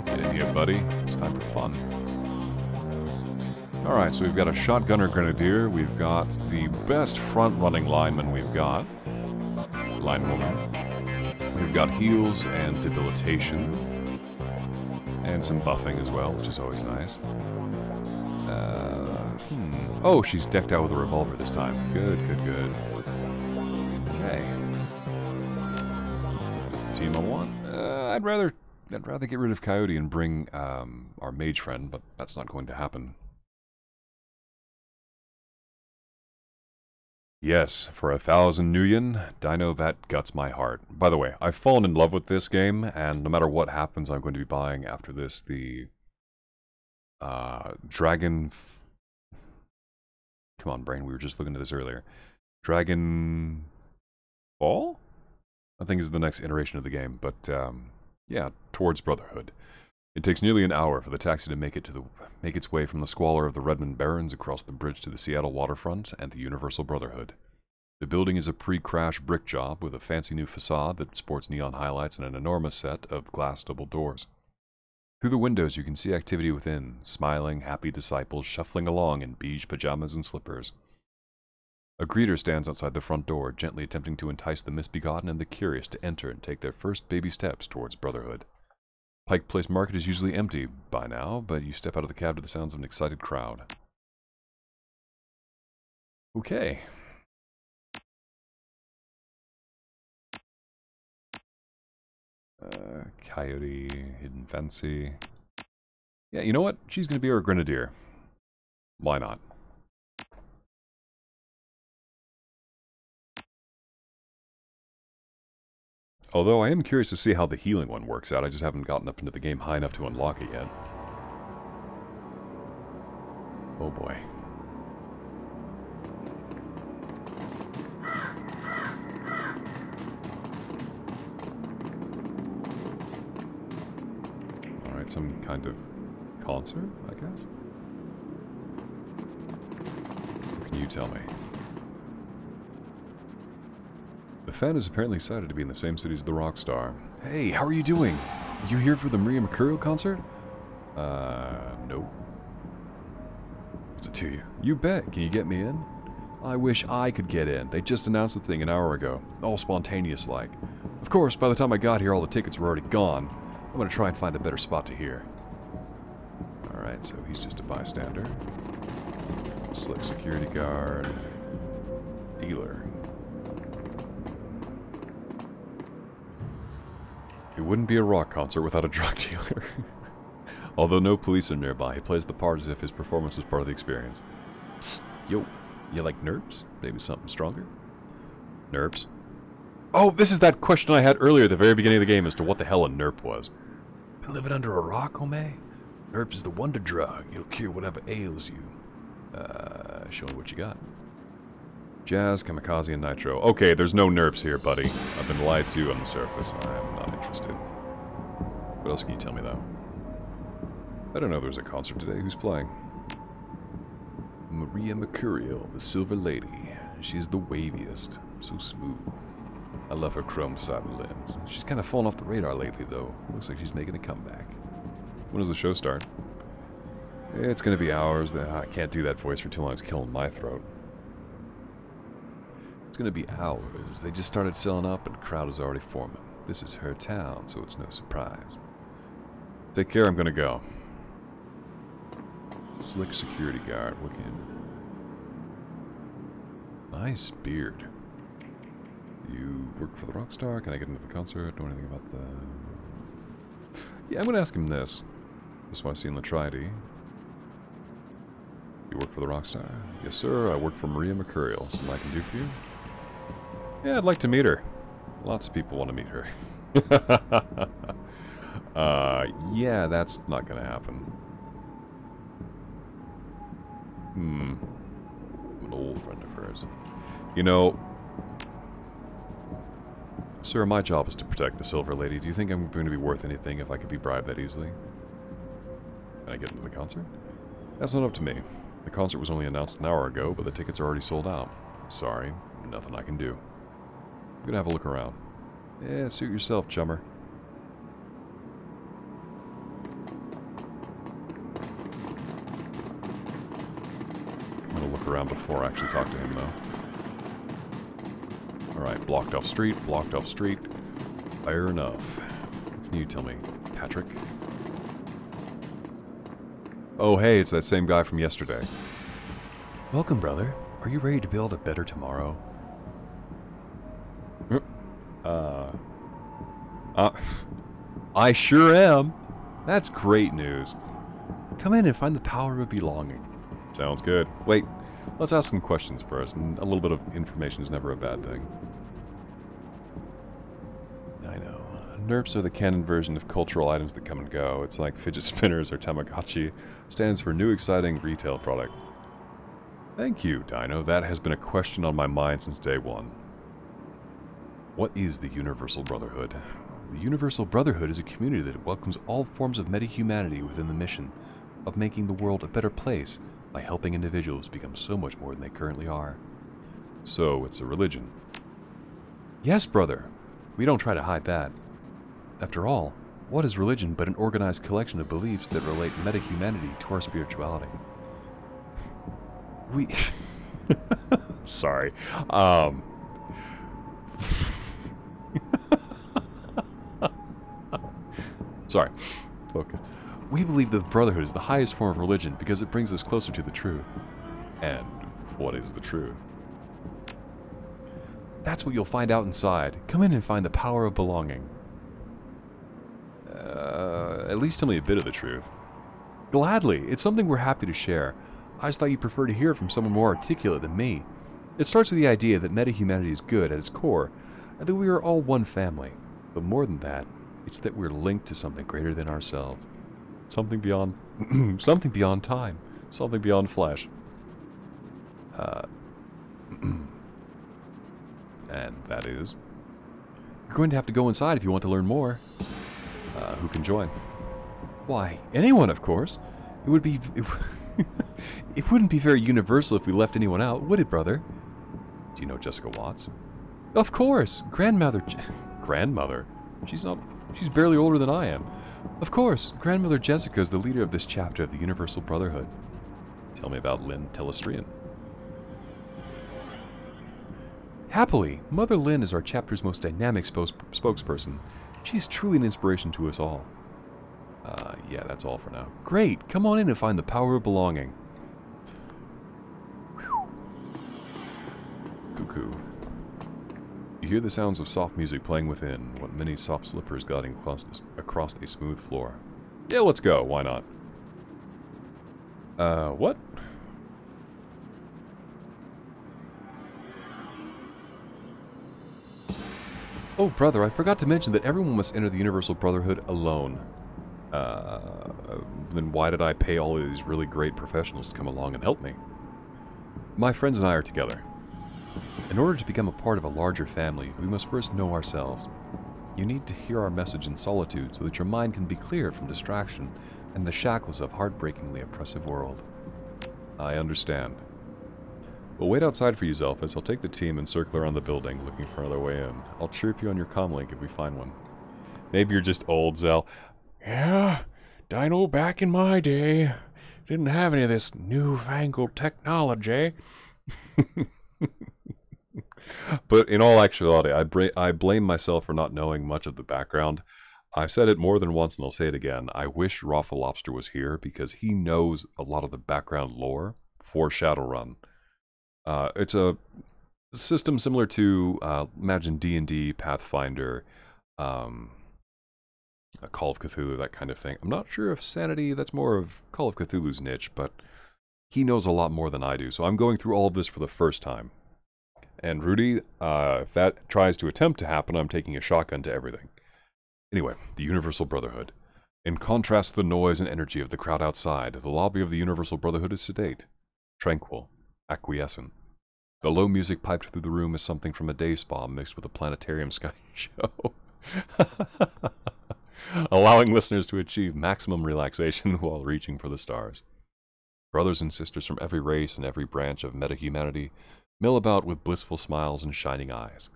Get in here, buddy. It's time for fun. Alright, so we've got a shotgunner grenadier. We've got the best front-running lineman we've got. Linewoman. We've got heals and debilitation. And some buffing as well, which is always nice. Oh, she's decked out with a revolver this time. Good, good, good. Okay. That's the team I want. I'd rather get rid of Coyote and bring our mage friend, but that's not going to happen. Yes, for 1,000 Nuyen, Dino that guts my heart. By the way, I've fallen in love with this game, and no matter what happens, I'm going to be buying after this the Dragon. Come on, brain. We were just looking at this earlier. Dragon Ball, I think, is the next iteration of the game. But yeah, towards Brotherhood. It takes nearly an hour for the taxi to make its way from the squalor of the Redmond Barrens across the bridge to the Seattle waterfront and the Universal Brotherhood. The building is a pre-crash brick job with a fancy new facade that sports neon highlights and an enormous set of glass double doors. Through the windows you can see activity within, smiling, happy disciples shuffling along in beige pajamas and slippers. A greeter stands outside the front door, gently attempting to entice the misbegotten and the curious to enter and take their first baby steps towards Brotherhood. Pike Place Market is usually empty by now, but you step out of the cab to the sounds of an excited crowd. Okay. Coyote, Hidden Fancy. Yeah, you know what? She's going to be our Grenadier. Why not? Although I am curious to see how the healing one works out. I just haven't gotten up into the game high enough to unlock it yet. Oh boy. Alright, some kind of concert, I guess? What can you tell me? The fan is apparently excited to be in the same city as the rock star. Hey, how are you doing? Are you here for the Maria Mercurial concert? No. What's it to you? You bet. Can you get me in? I wish I could get in. They just announced the thing an hour ago. All spontaneous like. Of course, by the time I got here, all the tickets were already gone. I'm gonna try and find a better spot to hear. Alright, so he's just a bystander. Slick security guard. Dealer. It wouldn't be a rock concert without a drug dealer. Although no police are nearby, he plays the part as if his performance was part of the experience. Psst, yo, you like nerps? Maybe something stronger? Nerps? Oh, this is that question I had earlier at the very beginning of the game as to what the hell a nerp was. Been living under a rock, Homie? Nerps is the wonder drug. It'll cure whatever ails you. Show me what you got. Jazz, Kamikaze, and Nitro. Okay, there's no nerps here, buddy. I've been lied to on the surface. I'm not interested. What else can you tell me, though? I don't know there's a concert today. Who's playing? Maria Mercurial, the Silver Lady. She's the waviest. So smooth. I love her chrome cyber limbs. She's kind of fallen off the radar lately, though. Looks like she's making a comeback. When does the show start? It's gonna be hours. I can't do that voice for too long. It's killing my throat. It's gonna be hours. They just started selling up and crowd is already forming. This is her town, so it's no surprise. Take care, I'm gonna go. Slick security guard, looking. Nice beard. You work for the Rockstar? Can I get into the concert? Know anything about the... Yeah, I'm gonna ask him this. Just want to see in Latrides. You work for the Rockstar? Yes, sir. I work for Maria Mercurial. Something I can do for you? Yeah, I'd like to meet her. Lots of people want to meet her. Yeah, that's not gonna happen. I'm an old friend of hers. You know, sir, my job is to protect the Silver Lady. Do you think I'm going to be worth anything if I could be bribed that easily? Can I get into the concert? That's not up to me. The concert was only announced an hour ago, but the tickets are already sold out. Sorry, nothing I can do. I'm gonna have a look around. Yeah, suit yourself, chummer. I'm gonna look around before I actually talk to him, though. Alright, blocked off street, blocked off street. Fair enough. What can you tell me, Patrick? Oh, hey, it's that same guy from yesterday. Welcome, brother. Are you ready to build a better tomorrow? I sure am. That's great news. Come in and find the power of belonging. Sounds good. Wait, let's ask some questions first, and a little bit of information is never a bad thing. I know. NERPs are the canon version of cultural items that come and go. It's like fidget spinners or Tamagotchi. Stands for New Exciting Retail Product. Thank you, Dino. That has been a question on my mind since day one. What is the Universal Brotherhood? The Universal Brotherhood is a community that welcomes all forms of meta-humanity within the mission of making the world a better place by helping individuals become so much more than they currently are. So, it's a religion. Yes, brother. We don't try to hide that. After all, what is religion but an organized collection of beliefs that relate meta-humanity to our spirituality? We... Sorry. Sorry. Focus. We believe that the Brotherhood is the highest form of religion because it brings us closer to the truth. And what is the truth? That's what you'll find out inside. Come in and find the power of belonging. At least tell me a bit of the truth. Gladly. It's something we're happy to share. I just thought you'd prefer to hear it from someone more articulate than me. It starts with the idea that meta-humanity is good at its core, and that we are all one family. But more than that, it's that we're linked to something greater than ourselves. Something beyond... something beyond time. Something beyond flesh. And that is... You're going to have to go inside if you want to learn more. Who can join? Why, anyone, of course. It would be... It wouldn't be very universal if we left anyone out, would it, brother? Do you know Jessica Watts? Of course! Grandmother... Grandmother? She's not... She's barely older than I am. Of course! Grandmother Jessica is the leader of this chapter of the Universal Brotherhood. Tell me about Lynn Telestrian. Happily, Mother Lynn is our chapter's most dynamic spokesperson. She's truly an inspiration to us all. Yeah, that's all for now. Great! Come on in and find the power of belonging. Whew. Cuckoo. You hear the sounds of soft music playing within, what many soft slippers gliding across a smooth floor. Yeah, let's go. Why not? What? Oh, brother, I forgot to mention that everyone must enter the Universal Brotherhood alone. Then why did I pay all of these really great professionals to come along and help me? My friends and I are together. In order to become a part of a larger family, we must first know ourselves. You need to hear our message in solitude so that your mind can be clear from distraction and the shackles of heartbreakingly oppressive world. I understand. We'll wait outside for you, Zelphis. I'll take the team and circle around the building, looking for another way in. I'll chirp you on your comlink if we find one. Maybe you're just old, Zel. Yeah, Dino, back in my day, didn't have any of this newfangled technology. But in all actuality, I blame myself for not knowing much of the background. I've said it more than once and I'll say it again. I wish Rafa Lobster was here because he knows a lot of the background lore for Shadowrun. It's a system similar to, imagine D&D, Pathfinder, a Call of Cthulhu, that kind of thing. I'm not sure if Sanity, that's more of Call of Cthulhu's niche, but he knows a lot more than I do. So I'm going through all of this for the first time. And Rudy, if that tries to attempt to happen, I'm taking a shotgun to everything. Anyway, the Universal Brotherhood. In contrast to the noise and energy of the crowd outside, the lobby of the Universal Brotherhood is sedate, tranquil, acquiescent. The low music piped through the room is something from a day spa mixed with a planetarium sky show, allowing listeners to achieve maximum relaxation while reaching for the stars. Brothers and sisters from every race and every branch of meta-humanity mill about with blissful smiles and shining eyes,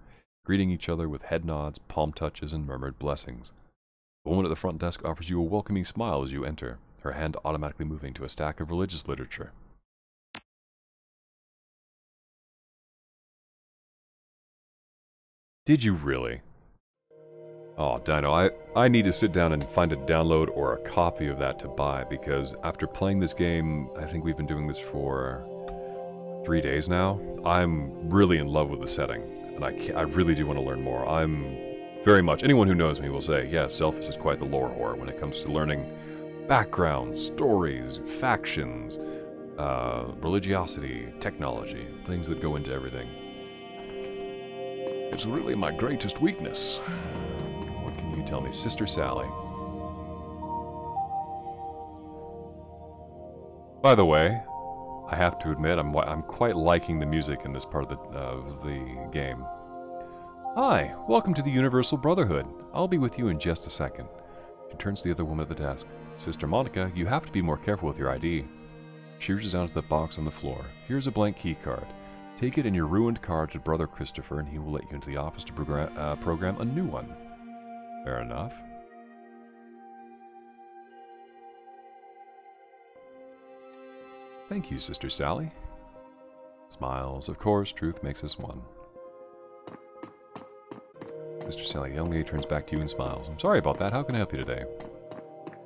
greeting each other with head nods, palm touches, and murmured blessings. The woman at the front desk offers you a welcoming smile as you enter, her hand automatically moving to a stack of religious literature. Did you really? Oh, Dino, I need to sit down and find a download or a copy of that to buy, because after playing this game, I think we've been doing this for 3 days now, I'm really in love with the setting, and I really do want to learn more. I'm very much, anyone who knows me will say, yes, Zelphis is quite the lore whore when it comes to learning backgrounds, stories, factions, religiosity, technology, things that go into everything. It's really my greatest weakness. What can you tell me, Sister Sally? By the way, I have to admit, I'm quite liking the music in this part of the game. Hi, welcome to the Universal Brotherhood. I'll be with you in just a second. She turns to the other woman at the desk. Sister Monica, you have to be more careful with your ID. She reaches down to the box on the floor. Here's a blank key card. Take it and your ruined card to Brother Christopher, and he will let you into the office to program a new one. Fair enough. Thank you, Sister Sally. Smiles. Of course, truth makes us one. Sister Sally, the young lady turns back to you and smiles. I'm sorry about that. How can I help you today?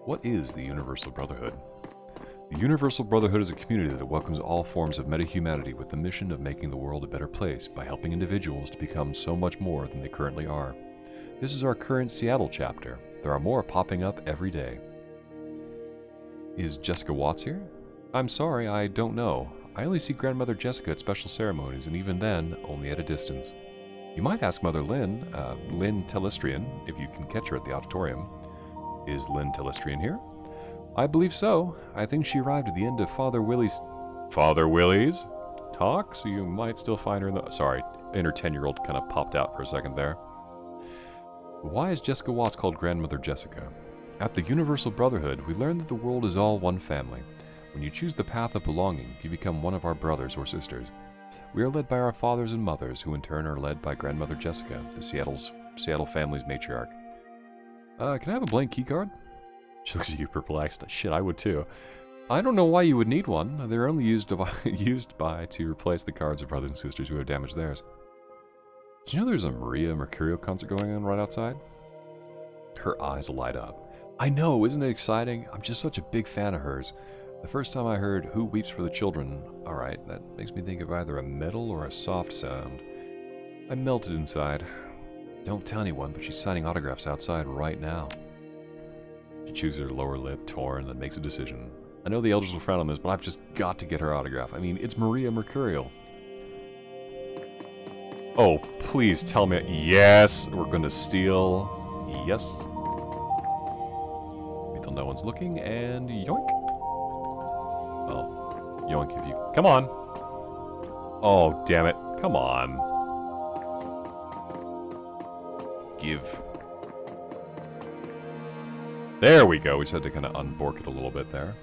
What is the Universal Brotherhood? The Universal Brotherhood is a community that welcomes all forms of meta-humanity with the mission of making the world a better place by helping individuals to become so much more than they currently are. This is our current Seattle chapter. There are more popping up every day. Is Jessica Watts here? I'm sorry, I don't know. I only see Grandmother Jessica at special ceremonies, and even then, only at a distance. You might ask Mother Lynn, Lynn Telestrian, if you can catch her at the auditorium. Is Lynn Telestrian here? I believe so. I think she arrived at the end of Father Willie's... Father Willie's? Talk? So you might still find her in the... Sorry, in her 10-year-old kind of popped out for a second there. Why is Jessica Watts called Grandmother Jessica? At the Universal Brotherhood, we learn that the world is all one family. When you choose the path of belonging, you become one of our brothers or sisters. We are led by our fathers and mothers, who in turn are led by Grandmother Jessica, the Seattle family's matriarch. Can I have a blank keycard? She looks at you perplexed. Shit, I would too. I don't know why you would need one. They're only used to replace the cards of brothers and sisters who have damaged theirs. Did you know there's a Maria Mercurial concert going on right outside? Her eyes light up. I know, isn't it exciting? I'm just such a big fan of hers. The first time I heard Who Weeps for the Children, alright, that makes me think of either a metal or a soft sound. I melted inside. Don't tell anyone, but she's signing autographs outside right now. She chews her lower lip, torn, and makes a decision. I know the elders will frown on this, but I've just got to get her autograph. I mean, it's Maria Mercurial. Oh, please tell me. Yes, we're gonna steal. Yes. Wait till no one's looking, and yoink. Well, yoink if you... Come on! Oh, damn it. Come on. Give. There we go. We just had to kind of unbork it a little bit there.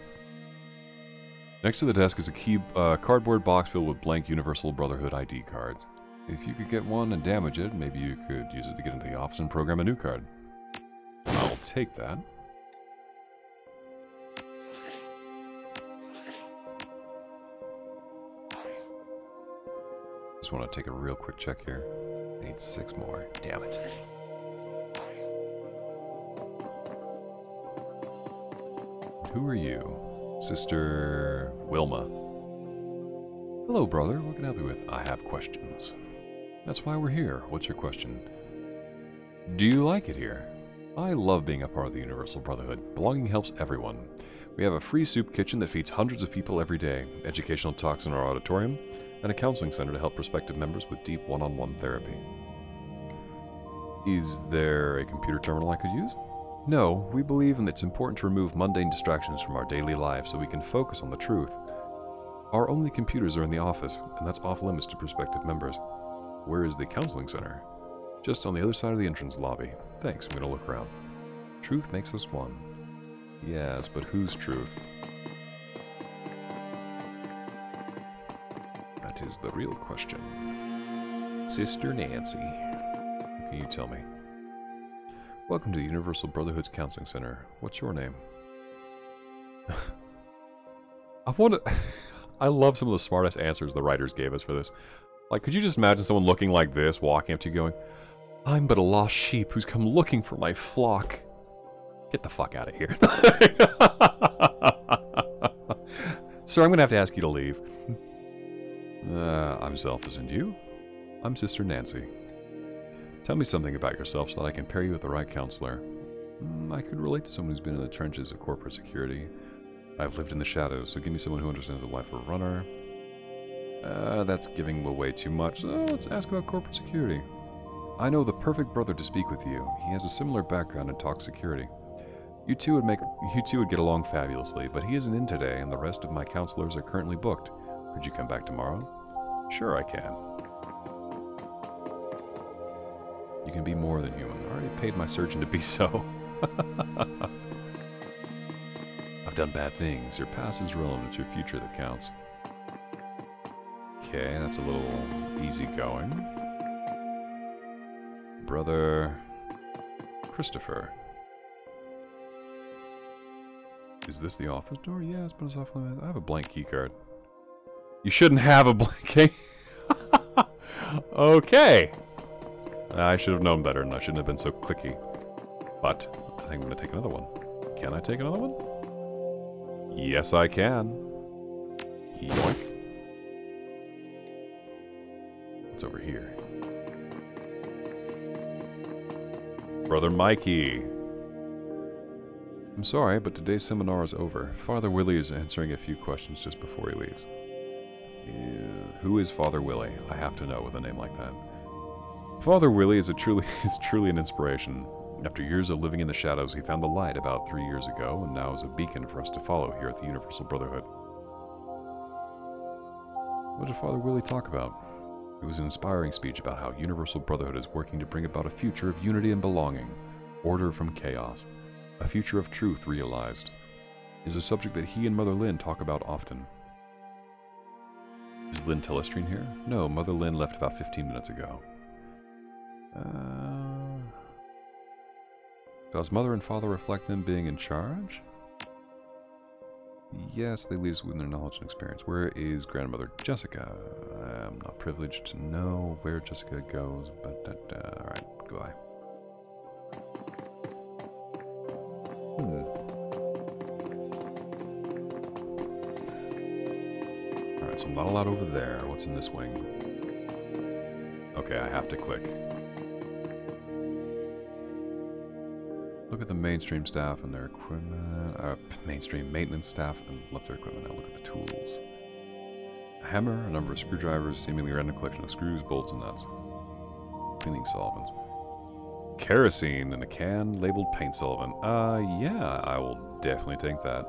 Next to the desk is a cardboard box filled with blank Universal Brotherhood ID cards. If you could get one and damage it, maybe you could use it to get into the office and program a new card. I'll take that. Just want to take a real quick check here. I need 6 more. Damn it. Who are you? Sister Wilma. Hello, brother. What can I help you with? I have questions. That's why we're here. What's your question? Do you like it here? I love being a part of the Universal Brotherhood. Belonging helps everyone. We have a free soup kitchen that feeds hundreds of people every day, educational talks in our auditorium, and a counseling center to help prospective members with deep one-on-one therapy. Is there a computer terminal I could use? No, we believe that it's important to remove mundane distractions from our daily lives so we can focus on the truth. Our only computers are in the office, and that's off limits to prospective members. Where is the counseling center? Just on the other side of the entrance lobby. Thanks, I'm gonna look around. Truth makes us one. Yes, but whose truth? That is the real question. Sister Nancy, what can you tell me? Welcome to the Universal Brotherhood's Counseling Center. What's your name? I love some of the smartest answers the writers gave us for this. Like, could you just imagine someone looking like this, walking up to you going, I'm but a lost sheep who's come looking for my flock. Get the fuck out of here. Sir, I'm going to have to ask you to leave. I'm Zelphis, and you? I'm Sister Nancy. Tell me something about yourself so that I can pair you with the right counselor. I could relate to someone who's been in the trenches of corporate security. I've lived in the shadows, so give me someone who understands the life of a runner. That's giving away too much. Let's ask about corporate security. I know the perfect brother to speak with you. He has a similar background in talk security. You two would get along fabulously, but he isn't in today, and the rest of my counselors are currently booked. Could you come back tomorrow? Sure, I can. You can be more than human. I already paid my surgeon to be so. I've done bad things. Your past is relevant. It's your future that counts. Okay, that's a little easygoing. Brother Christopher. Is this the office door? Yeah, it's been off limits. I have a blank key card. You shouldn't have a blank key. Okay. I should have known better, and I shouldn't have been so clicky. But I think I'm going to take another one. Can I take another one? Yes, I can. Yoink. What's over here? Brother Mikey. I'm sorry, but today's seminar is over. Father Willie is answering a few questions just before he leaves. Who is Father Willie? I have to know with a name like that. Father Willie is truly an inspiration. After years of living in the shadows, he found the light about 3 years ago, and now is a beacon for us to follow here at the Universal Brotherhood. What did Father Willie talk about? It was an inspiring speech about how Universal Brotherhood is working to bring about a future of unity and belonging, order from chaos, a future of truth realized. It is a subject that he and Mother Lynn talk about often. Is Lynn Telestrine here? No, Mother Lynn left about 15 minutes ago. Does Mother and Father reflect them being in charge? Yes, they lead us within their knowledge and experience. Where is Grandmother Jessica? I'm not privileged to know where Jessica goes, but alright, goodbye. Alright, so I'm not allowed over there. What's in this wing? Okay, I have to click. Look at the mainstream staff and their equipment. Mainstream maintenance staff and left their equipment. Now look at the tools. A hammer, a number of screwdrivers, seemingly a random collection of screws, bolts, and nuts. Cleaning solvents. Kerosene in a can labeled paint solvent. Yeah, I will definitely take that.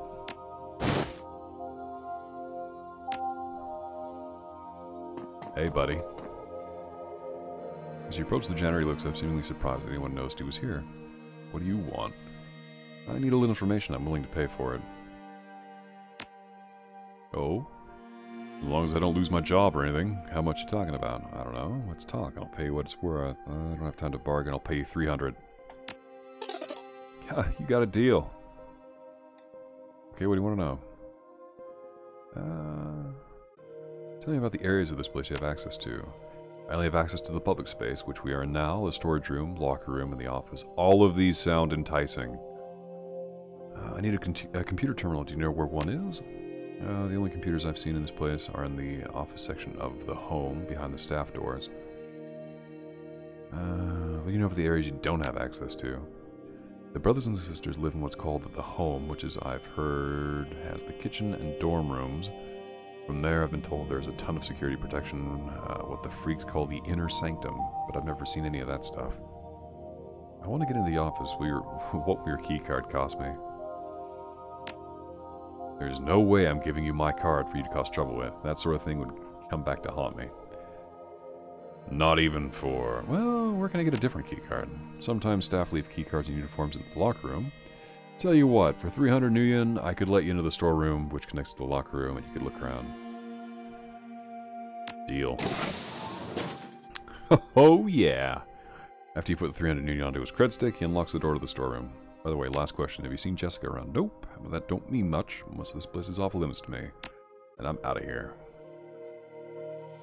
Hey, buddy. As you approach the janitor, he looks up, seemingly surprised that anyone noticed he was here. What do you want? I need a little information. I'm willing to pay for it. Oh? As long as I don't lose my job or anything. How much you talking about? I don't know. Let's talk. I'll pay you what it's worth. I don't have time to bargain. I'll pay you 300. Yeah, you got a deal. Okay, what do you want to know? Tell me about the areas of this place you have access to. I only have access to the public space, which we are in now, the storage room, locker room, and the office. All of these sound enticing. I need a computer terminal. Do you know where one is? The only computers I've seen in this place are in the office section of the home, behind the staff doors. What do you know of the areas you don't have access to? The brothers and sisters live in what's called the home, which is, I've heard, has the kitchen and dorm rooms. From there, I've been told there's a ton of security protection, what the freaks call the inner sanctum, but I've never seen any of that stuff. I want to get into the office. What will your key card cost me? There's no way I'm giving you my card for you to cause trouble with. That sort of thing would come back to haunt me. Not even for... Well, where can I get a different key card? Sometimes staff leave key cards and uniforms in the locker room. Tell you what, for 300 Nuyen, I could let you into the storeroom, which connects to the locker room, and you could look around. Deal. Oh, yeah. After you put the 300 Nuyen onto his cred stick, he unlocks the door to the storeroom. By the way, last question. Have you seen Jessica around? Nope. Well, that don't mean much. Most of this place is off limits to me. And I'm out of here.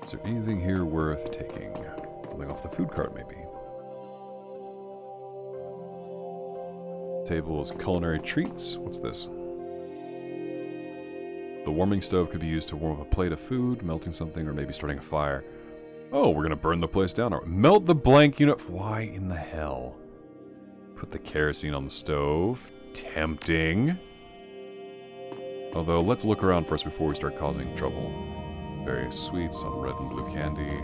Is there anything here worth taking? Something off the food cart, maybe. Table is culinary treats. What's this? The warming stove could be used to warm up a plate of food, melting something, or maybe starting a fire. Oh, we're gonna burn the place down. Melt the blank unit. Why in the hell? Put the kerosene on the stove. Tempting. Although, let's look around first before we start causing trouble. Various sweets, some red and blue candy.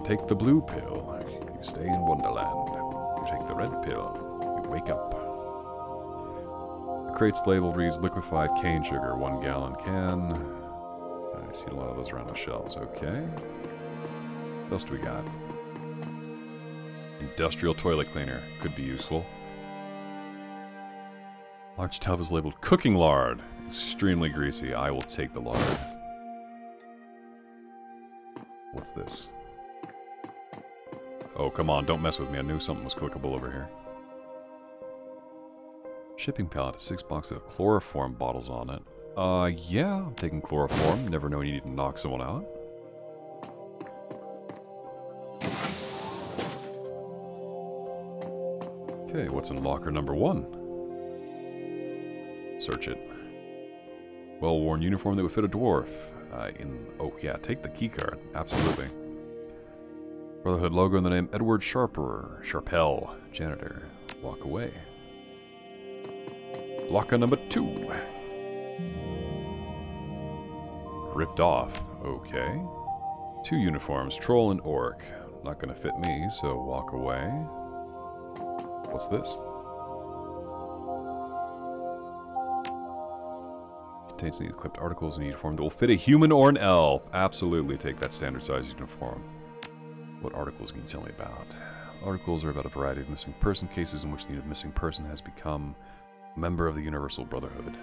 Take the blue pill. You stay in Wonderland. You take the red pill. You wake up. The crate's label reads liquefied cane sugar, 1 gallon can. I see a lot of those around the shelves. Okay. What else do we got? Industrial toilet cleaner. Could be useful. Large tub is labeled cooking lard. Extremely greasy. I will take the lard. What's this? Oh, come on. Don't mess with me. I knew something was clickable over here. Shipping pallet. 6 boxes of chloroform bottles on it. Yeah. I'm taking chloroform. Never know when you need to knock someone out. Okay, what's in locker number 1? Search it. Well-worn uniform that would fit a dwarf. Oh yeah, take the keycard. Absolutely. Brotherhood logo and the name Edward Sharper. Sharpell. Janitor. Walk away. Locker number 2. Ripped off. Okay. 2 uniforms. Troll and Orc. Not gonna fit me, so walk away. What's this? Contains these clipped articles in a uniform that will fit a human or an elf. Absolutely take that standard size uniform. What articles can you tell me about? Articles are about a variety of missing person cases in which the missing person has become a member of the Universal Brotherhood.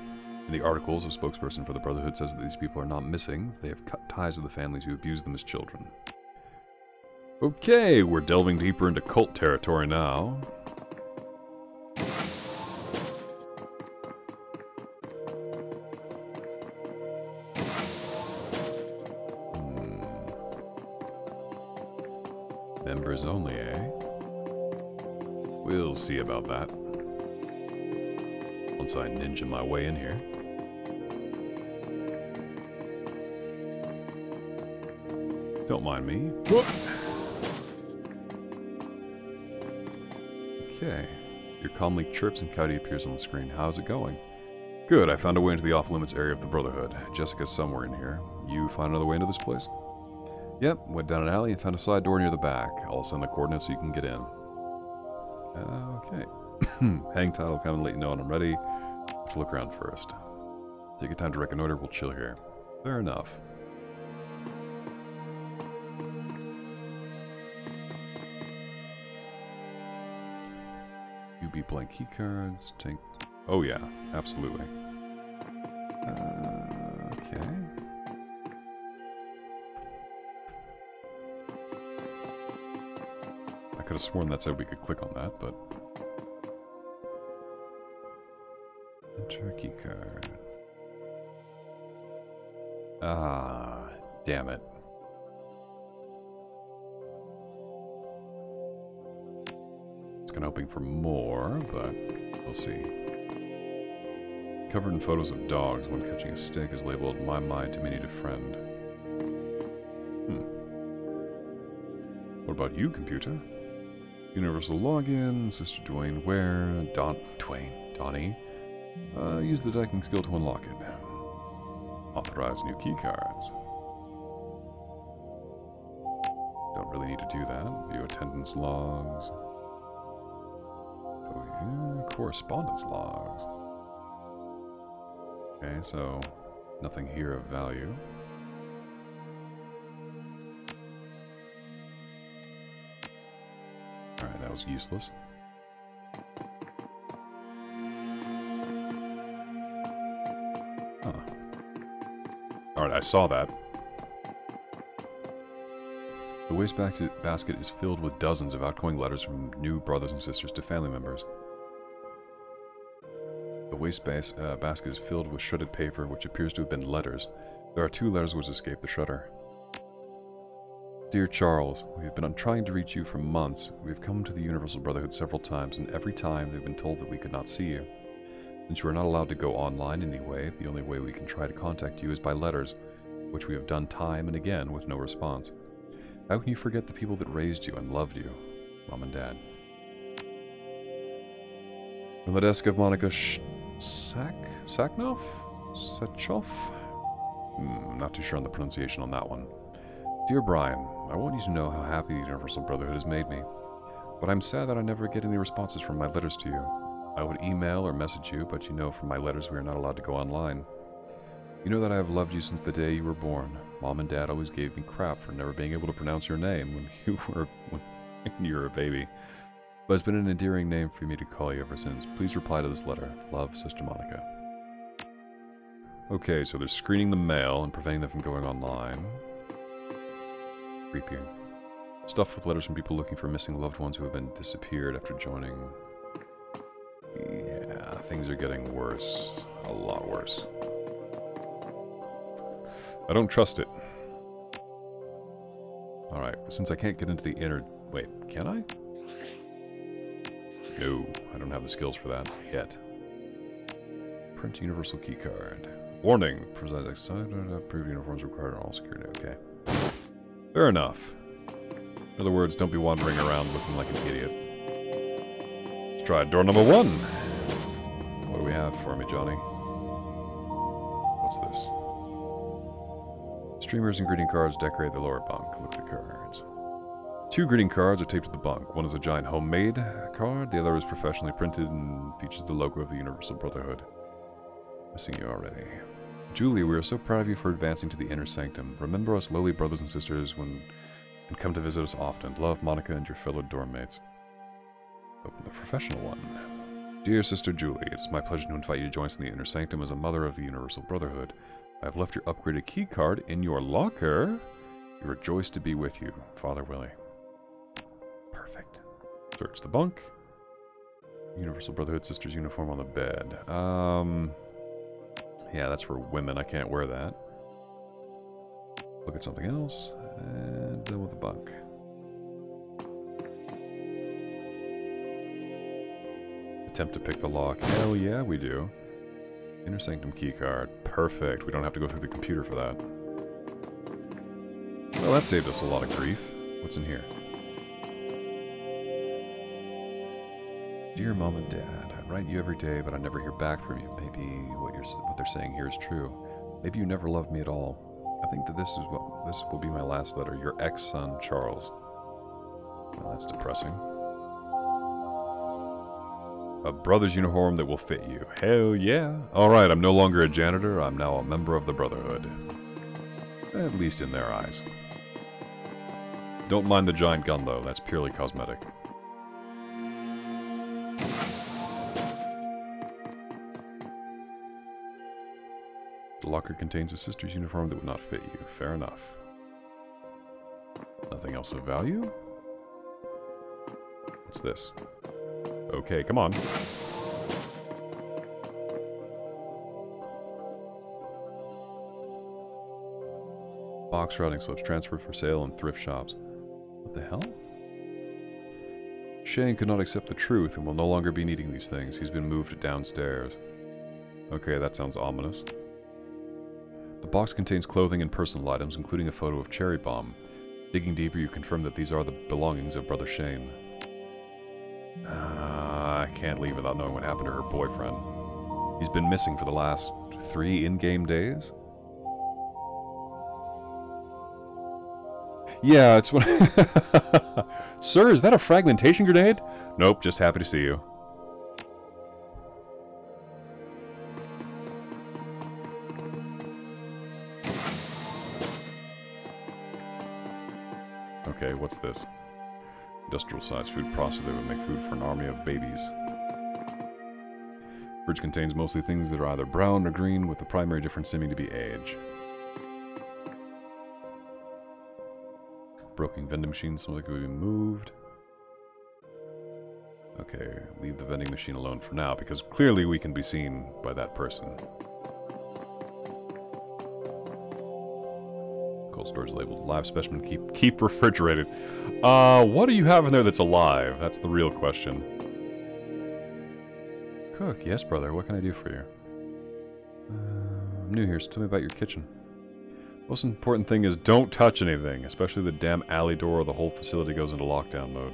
In the articles, a spokesperson for the Brotherhood says that these people are not missing. They have cut ties with the families who abused them as children. Okay, we're delving deeper into cult territory now. Members only, eh? We'll see about that. Once I ninja my way in here. Don't mind me. Okay. Your calmly chirps and Cowdy appears on the screen. How's it going? Good, I found a way into the off-limits area of the Brotherhood. Jessica's somewhere in here. You find another way into this place? Yep, went down an alley and found a side door near the back. I'll send the coordinates so you can get in. Okay. Hang tight, I'll come and let you know when I'm ready. Have to look around first. Take your time to reconnoiter, we'll chill here. Fair enough. UB blank keycards, take... Oh yeah, absolutely. Okay. I could have sworn that said we could click on that, but... Enter a keycard. Ah, damn it. I was kind of hoping for more, but we'll see. Covered in photos of dogs, one catching a stick is labeled "My Mind to Me Need a Friend." What about you, computer? Universal login, Sister Dwayne Ware, Donnie. Use the decking skill to unlock it. Authorize new keycards. Don't really need to do that. View attendance logs. correspondence logs. Okay, so nothing here of value. Alright, that was useless. Huh. Alright, I saw that. The wastebasket is filled with dozens of outgoing letters from new brothers and sisters to family members. The basket is filled with shredded paper, which appears to have been letters. There are 2 letters which escaped the shredder. Dear Charles, we have been trying to reach you for months. We have come to the Universal Brotherhood several times, and every time we have been told that we could not see you. Since you are not allowed to go online anyway, the only way we can try to contact you is by letters, which we have done time and again with no response. How can you forget the people that raised you and loved you? Mom and Dad. From the desk of Monica Saknov? Sechov? Not too sure on the pronunciation on that one. Dear Brian, I want you to know how happy the Universal Brotherhood has made me. But I'm sad that I never get any responses from my letters to you. I would email or message you, but you know from my letters we are not allowed to go online. You know that I have loved you since the day you were born. Mom and Dad always gave me crap for never being able to pronounce your name when you were a baby. But it's been an endearing name for me to call you ever since. Please reply to this letter. Love, Sister Monica. Okay, so they're screening the mail and preventing them from going online. Creepier. Stuff with letters from people looking for missing loved ones who have been disappeared after joining. Yeah, things are getting worse. A lot worse. I don't trust it. Alright, since I can't get into the inner... Wait, can I? No, I don't have the skills for that yet. Print universal keycard. Warning! Present approved uniforms required on all security. Okay. Fair enough. In other words, don't be wandering around looking like an idiot. Let's try door number 1. What do we have for me, Johnny? What's this? Streamers and greeting cards decorate the lower bunk. Look at the cards. 2 greeting cards are taped to the bunk. One is a giant homemade card. The other is professionally printed and features the logo of the Universal Brotherhood. Missing you already. Julie, we are so proud of you for advancing to the inner sanctum. Remember us lowly brothers and sisters and come to visit us often. Love, Monica, and your fellow dorm mates. Open the professional one. Dear Sister Julie, it is my pleasure to invite you to join us in the inner sanctum as a mother of the Universal Brotherhood. I have left your upgraded key card in your locker. We rejoice to be with you, Father Willie. Perfect. Search the bunk. Universal Brotherhood Sisters uniform on the bed. Yeah, that's for women. I can't wear that. Look at something else. And done with the bunk. Attempt to pick the lock. Hell yeah, we do. Inner Sanctum keycard. Perfect. We don't have to go through the computer for that. Well, that saved us a lot of grief. What's in here? Dear Mom and Dad, I write you every day, but I never hear back from you. Maybe what they're saying here is true. Maybe you never loved me at all. I think that this will be my last letter. Your ex-son, Charles. Well, that's depressing. A brother's uniform that will fit you. Hell yeah. Alright, I'm no longer a janitor. I'm now a member of the Brotherhood. At least in their eyes. Don't mind the giant gun, though. That's purely cosmetic. The locker contains a sister's uniform that would not fit you. Fair enough. Nothing else of value? What's this? Okay, come on. Box routing slips transferred for sale in thrift shops. What the hell? Shane could not accept the truth and will no longer be needing these things. He's been moved downstairs. Okay, that sounds ominous. The box contains clothing and personal items, including a photo of Cherry Bomb. Digging deeper, you confirm that these are the belongings of Brother Shane. I can't leave without knowing what happened to her boyfriend. He's been missing for the last 3 in-game days? Yeah, it's what... Sir, is that a fragmentation grenade? Nope, just happy to see you. what's this? Industrial-sized food processor that would make food for an army of babies. Fridge contains mostly things that are either brown or green, with the primary difference seeming to be age. Broken vending machine, something that could be moved. Okay, leave the vending machine alone for now, because clearly we can be seen by that person. Cold storage labeled live specimen, keep refrigerated. What do you have in there that's alive? That's the real question. Cook, yes brother, what can I do for you? I'm new here, so tell me about your kitchen. Most important thing is don't touch anything, especially the damn alley door or the whole facility goes into lockdown mode.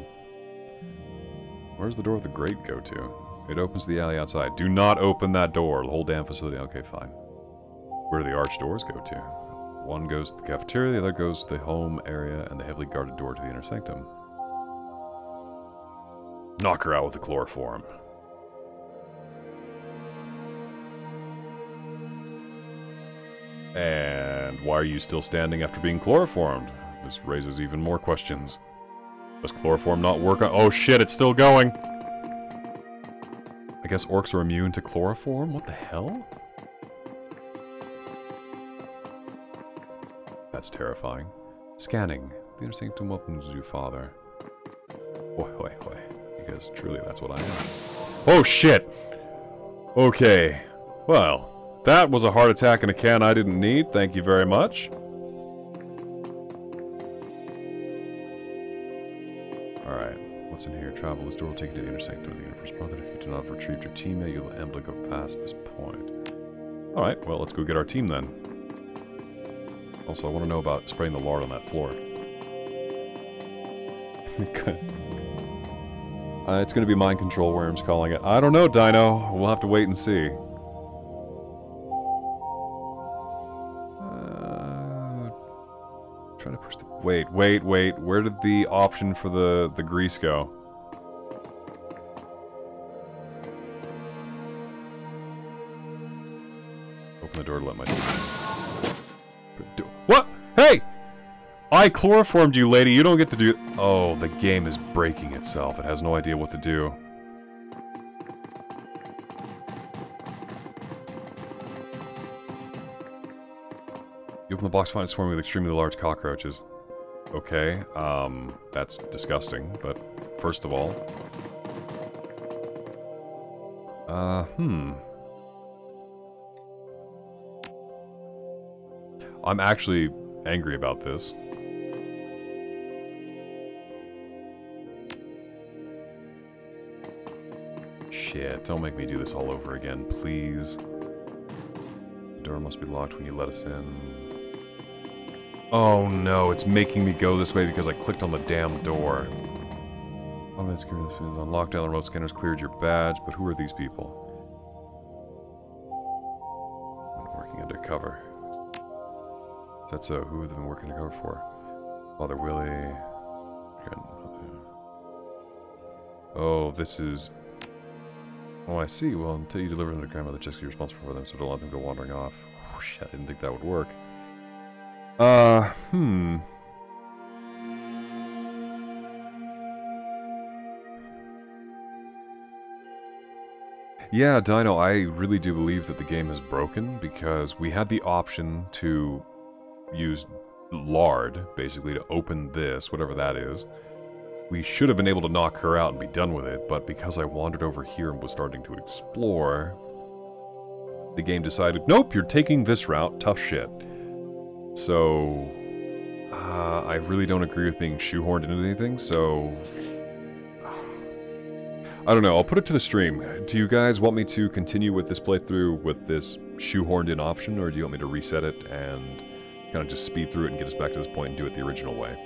Where's the door of the grate go to? It opens the alley outside. Do not open that door, the whole damn facility. Okay, fine. Where do the arch doors go to? One goes to the cafeteria, the other goes to the home area, and the heavily guarded door to the inner sanctum. Knock her out with the chloroform. And why are you still standing after being chloroformed? This raises even more questions. Does chloroform not work on— oh shit, it's still going! I guess orcs are immune to chloroform? What the hell? That's terrifying. Scanning. The inner sanctum welcomes you, father. Hoi hoi hoi. Because truly that's what I am. Oh shit! Okay. Well, that was a heart attack in a can I didn't need. Thank you very much. Alright, what's in here? Travel. This door will take you to the inner sanctum of the universe. Brother, if you do not have retrieved your teammate, you'll ambly go past this point. Alright, well, let's go get our team then. Also, I want to know about spraying the lard on that floor. It's going to be mind control worms calling it. I don't know, Dino. We'll have to wait and see. Trying to push the— wait. Where did the option for the grease go? Open the door to let my— what? Hey! I chloroformed you, lady. You don't get to do— oh, the game is breaking itself. It has no idea what to do. You open the box, find it swarming with extremely large cockroaches. Okay, that's disgusting, but first of all... I'm actually angry about this. Shit, don't make me do this all over again, please. The door must be locked when you let us in. Oh no, it's making me go this way because I clicked on the damn door. Automated security is on lockdown, the remote scanners cleared your badge, but who are these people? Been working undercover. Is that so? Who have they been working undercover for? Father Willie. Oh, this is... oh, I see. Well, until you deliver them to grandmother, just be responsible for them, so don't let them go wandering off. Oh shit, I didn't think that would work. Yeah, Dino, I really do believe that the game is broken, because we had the option to use lard, basically, to open this, whatever that is. We should have been able to knock her out and be done with it, but because I wandered over here and was starting to explore, the game decided, nope, you're taking this route, tough shit. So, I really don't agree with being shoehorned into anything, so... I don't know, I'll put it to the stream. Do you guys want me to continue with this playthrough with this shoehorned in option, or do you want me to reset it and kind of just speed through it and get us back to this point and do it the original way?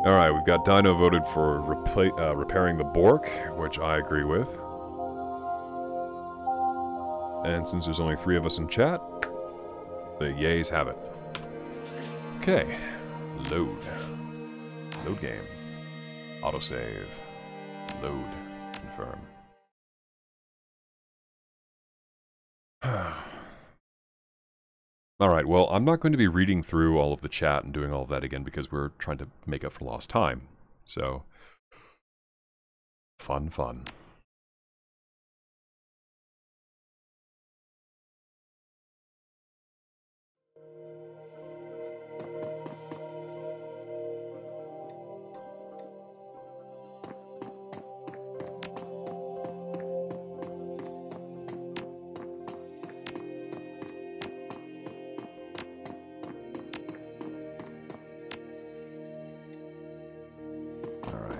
Alright, we've got Dino voted for repairing the Bork, which I agree with. And since there's only 3 of us in chat, the yays have it. Okay, load. Load game. Autosave. Load. Confirm. Alright, well, I'm not going to be reading through all of the chat and doing all of that again because we're trying to make up for lost time. So, fun, fun.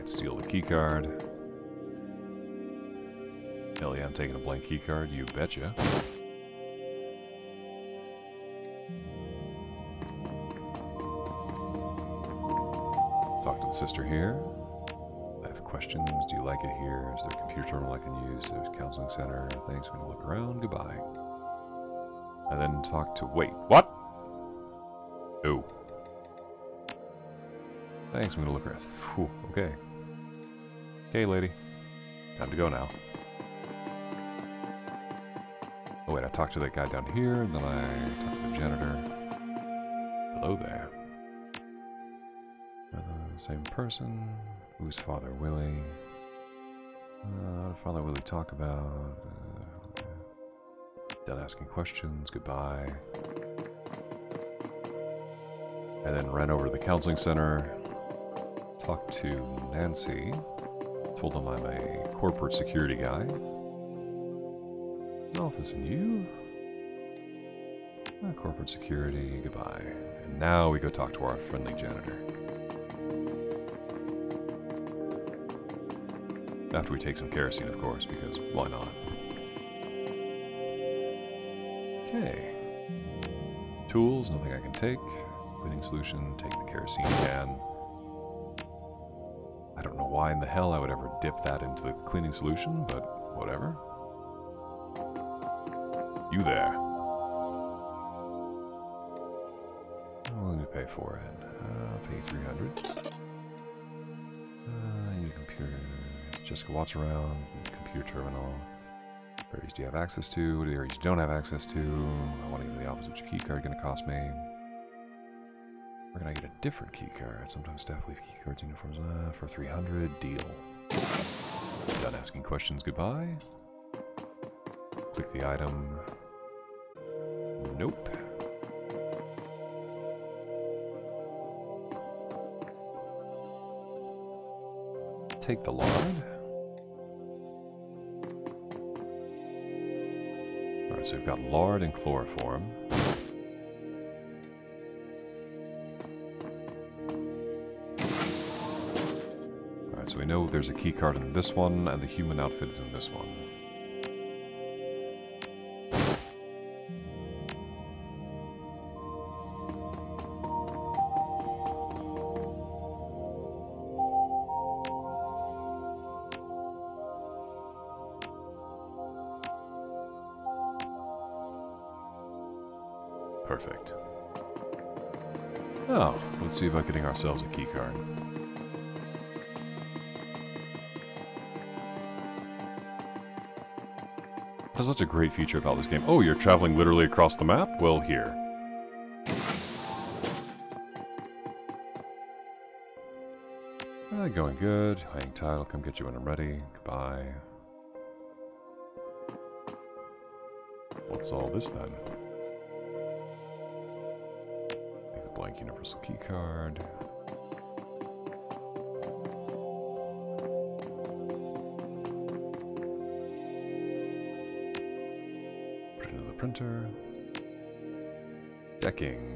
Steal the keycard. Hell yeah, I'm taking a blank keycard, you betcha. Talk to the sister here. I have questions. Do you like it here? Is there a computer terminal I can use? There's a counseling center. Thanks, I'm gonna look around. Goodbye. And then talk to... Wait, what? Oh. Thanks, I'm gonna look around. Whew, okay. Okay, lady. Time to go now. Oh wait, I talked to that guy down here, and then I talked to the janitor. Hello there. Same person. Who's Father Willie? What did Father Willie talk about? Done asking questions. Goodbye. And then ran over to the counseling center. Talked to Nancy. Told him I'm a corporate security guy. Zelphis and you? Corporate security, goodbye. And now we go talk to our friendly janitor. After we take some kerosene, of course, because why not? Okay. Tools, nothing I can take. Cleaning solution, take the kerosene can. I don't know why in the hell I would ever dip that into the cleaning solution, but whatever. You there. What will you pay for it? I'll pay 300. Your computer. Jessica Watts around. Computer terminal. What areas do you have access to? What areas you don't have access to? I want to get to the office. What's your key card going to cost me? Where can I get a different key card? Sometimes staff leave key cards, uniforms, for 300. Deal. Done asking questions. Goodbye. Click the item. Nope. Take the lard. Alright, so we've got lard and chloroform. Alright, so we know there's a key card in this one, and the human outfit is in this one. Perfect. Oh, let's see about getting ourselves a key card. That's such a great feature about this game. Oh, you're traveling literally across the map? Well, here. Going good. Hang tight, I'll come get you when I'm ready. Goodbye. What's all this then? Take the blank universal key card. Put it into the printer. Decking.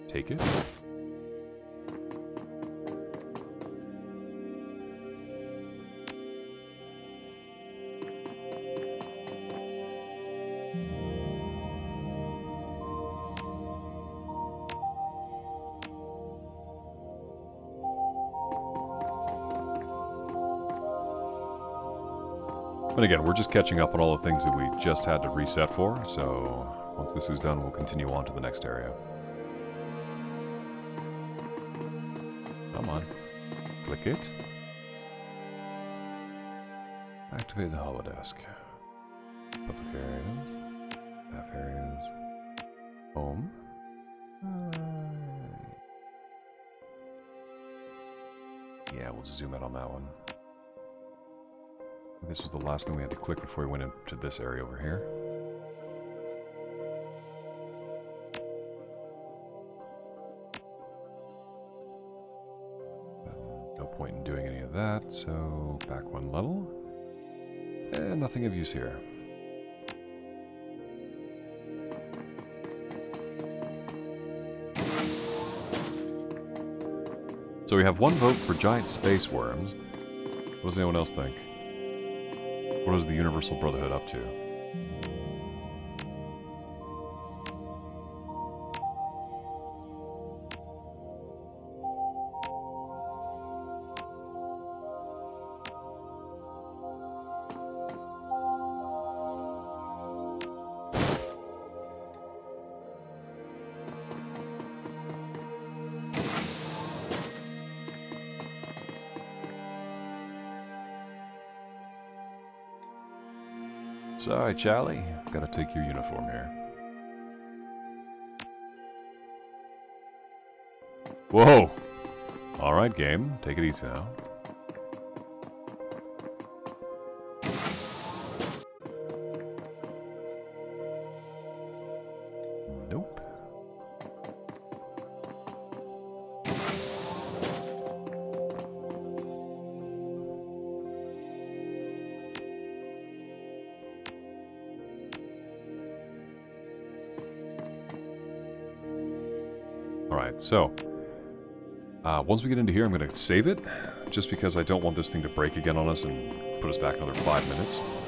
Take it. And again, we're just catching up on all the things that we just had to reset for, so once this is done, we'll continue on to the next area. Come on. Click it. Activate the holodesk. Public areas. Staff areas. Home. Yeah, we'll zoom out on that one. This was the last thing we had to click before we went into this area over here. No point in doing any of that, so back one level. And nothing of use here. So we have one vote for giant space worms. What does anyone else think? What is the Universal Brotherhood up to? Sorry, Charlie. Gotta take your uniform here. Whoa! Alright, game. Take it easy now. Nope. Alright, so once we get into here, I'm going to save it, just because I don't want this thing to break again on us and put us back another 5 minutes.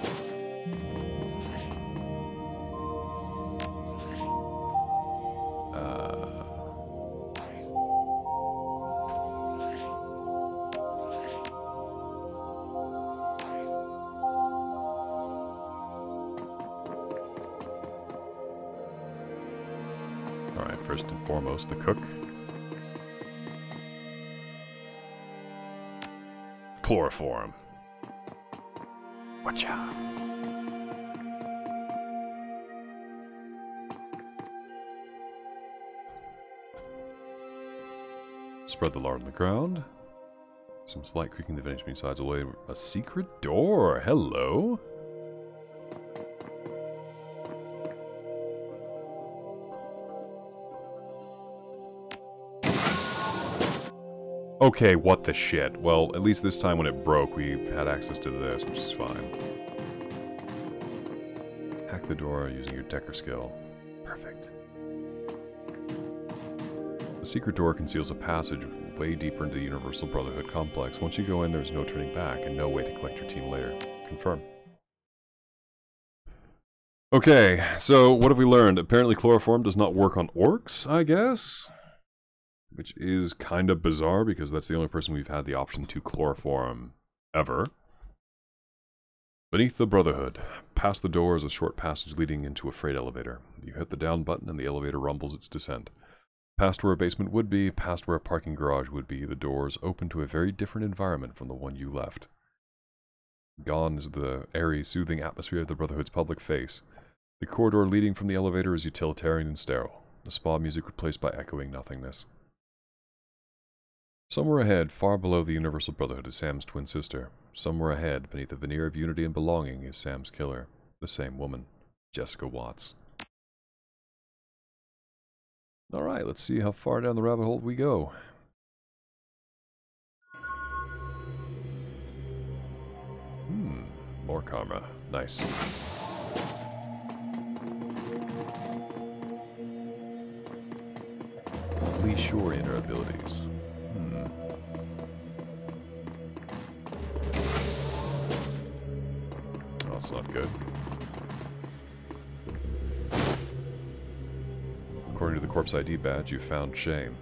Alright, first and foremost, the cook. Chloroform. Watcha. Spread the lard on the ground. Some slight creaking, the vanishing between sides away. A secret door. Hello. Okay, what the shit? Well, at least this time when it broke, we had access to this, which is fine. Hack the door using your Decker skill. Perfect. The secret door conceals a passage way deeper into the Universal Brotherhood complex. Once you go in, there's no turning back, and no way to collect your team later. Confirm. Okay, so what have we learned? Apparently chloroform does not work on orcs, I guess? Which is kind of bizarre, because that's the only person we've had the option to chloroform ever. Beneath the Brotherhood. Past the door is a short passage leading into a freight elevator. You hit the down button and the elevator rumbles its descent. Past where a basement would be, past where a parking garage would be, the doors open to a very different environment from the one you left. Gone is the airy, soothing atmosphere of the Brotherhood's public face. The corridor leading from the elevator is utilitarian and sterile. The spa music replaced by echoing nothingness. Somewhere ahead, far below the Universal Brotherhood, is Sam's twin sister. Somewhere ahead, beneath the veneer of unity and belonging, is Sam's killer. The same woman, Jessica Watts. Alright, let's see how far down the rabbit hole we go. More karma. Nice. Please sure inner abilities. Oh, that's not good. According to the corpse ID badge, you found Shane.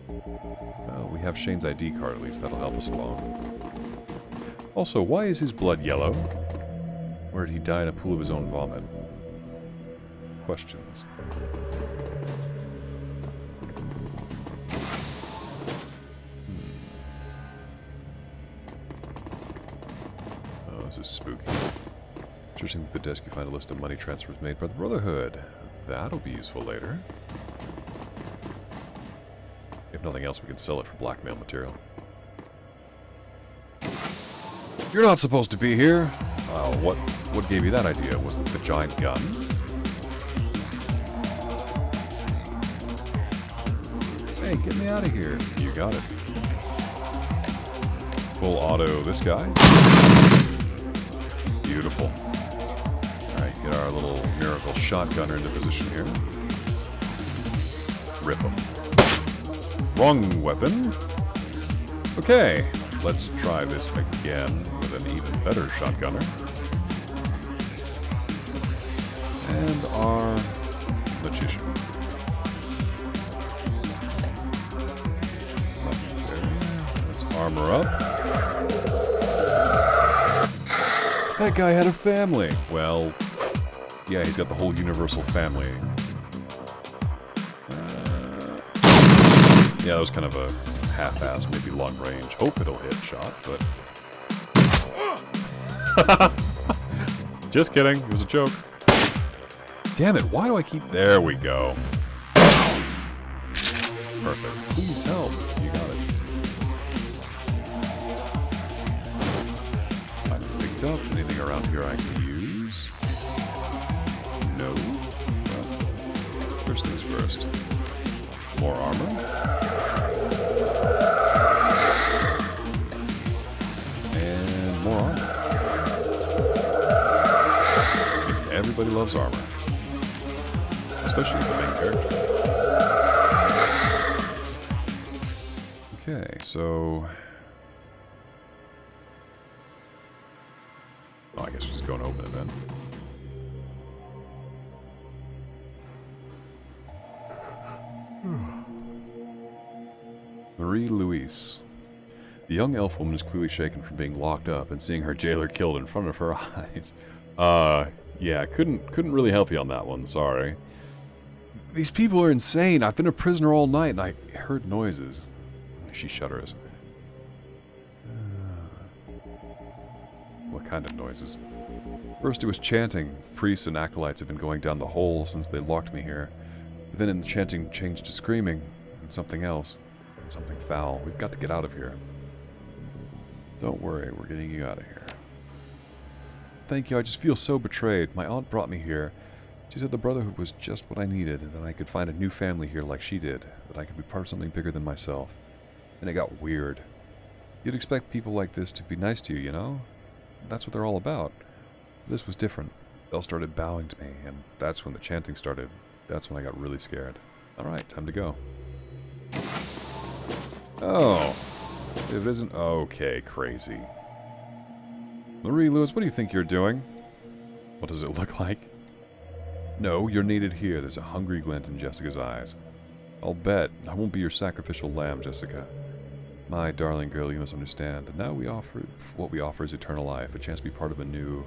Well, we have Shane's ID card at least, that'll help us along. Also, why is his blood yellow? Or did he die in a pool of his own vomit? Questions. Oh, this is spooky. Searching through the desk, you find a list of money transfers made by the Brotherhood. That'll be useful later. If nothing else, we can sell it for blackmail material. You're not supposed to be here! What gave you that idea? Was it the giant gun? Hey, get me out of here. You got it. Full auto this guy. Beautiful. Alright, get our little miracle shotgunner into position here. Rip him. Wrong weapon. Okay, let's try this again with an even better shotgunner. And our magician. Let's armor up. That guy had a family. Well, yeah, he's got the whole universal family. Yeah, that was kind of a half-assed, maybe long-range. Hope it'll hit shot, but... Just kidding, it was a joke. Damn it, why do I keep... There we go. Perfect. Please help. You got it. I picked up anything around here I can use. No. Well, first things first. More armor. And more armor. Because everybody loves armor. Especially the main character. Okay, so... Oh, I guess we're just going to open it then. Marie-Louise. The young elf woman is clearly shaken from being locked up and seeing her jailer killed in front of her eyes. Yeah, couldn't really help you on that one, sorry. These people are insane. I've been a prisoner all night and I heard noises. She shudders. What kind of noises? First it was chanting. Priests and acolytes have been going down the hole since they locked me here. Then the chanting changed to screaming and something else. Something foul. We've got to get out of here. Don't worry, we're getting you out of here. Thank you, I just feel so betrayed. My aunt brought me here. She said the Brotherhood was just what I needed, and that I could find a new family here like she did, that I could be part of something bigger than myself. And it got weird. You'd expect people like this to be nice to you, you know? That's what they're all about. This was different. They all started bowing to me, and that's when the chanting started. That's when I got really scared. Alright, time to go. Oh. If it isn't... Okay, crazy. Marie-Louise, what do you think you're doing? What does it look like? No, you're needed here. There's a hungry glint in Jessica's eyes. I'll bet. I won't be your sacrificial lamb, Jessica. My darling girl, you must understand. And now what we offer is eternal life, a chance to be part of a new...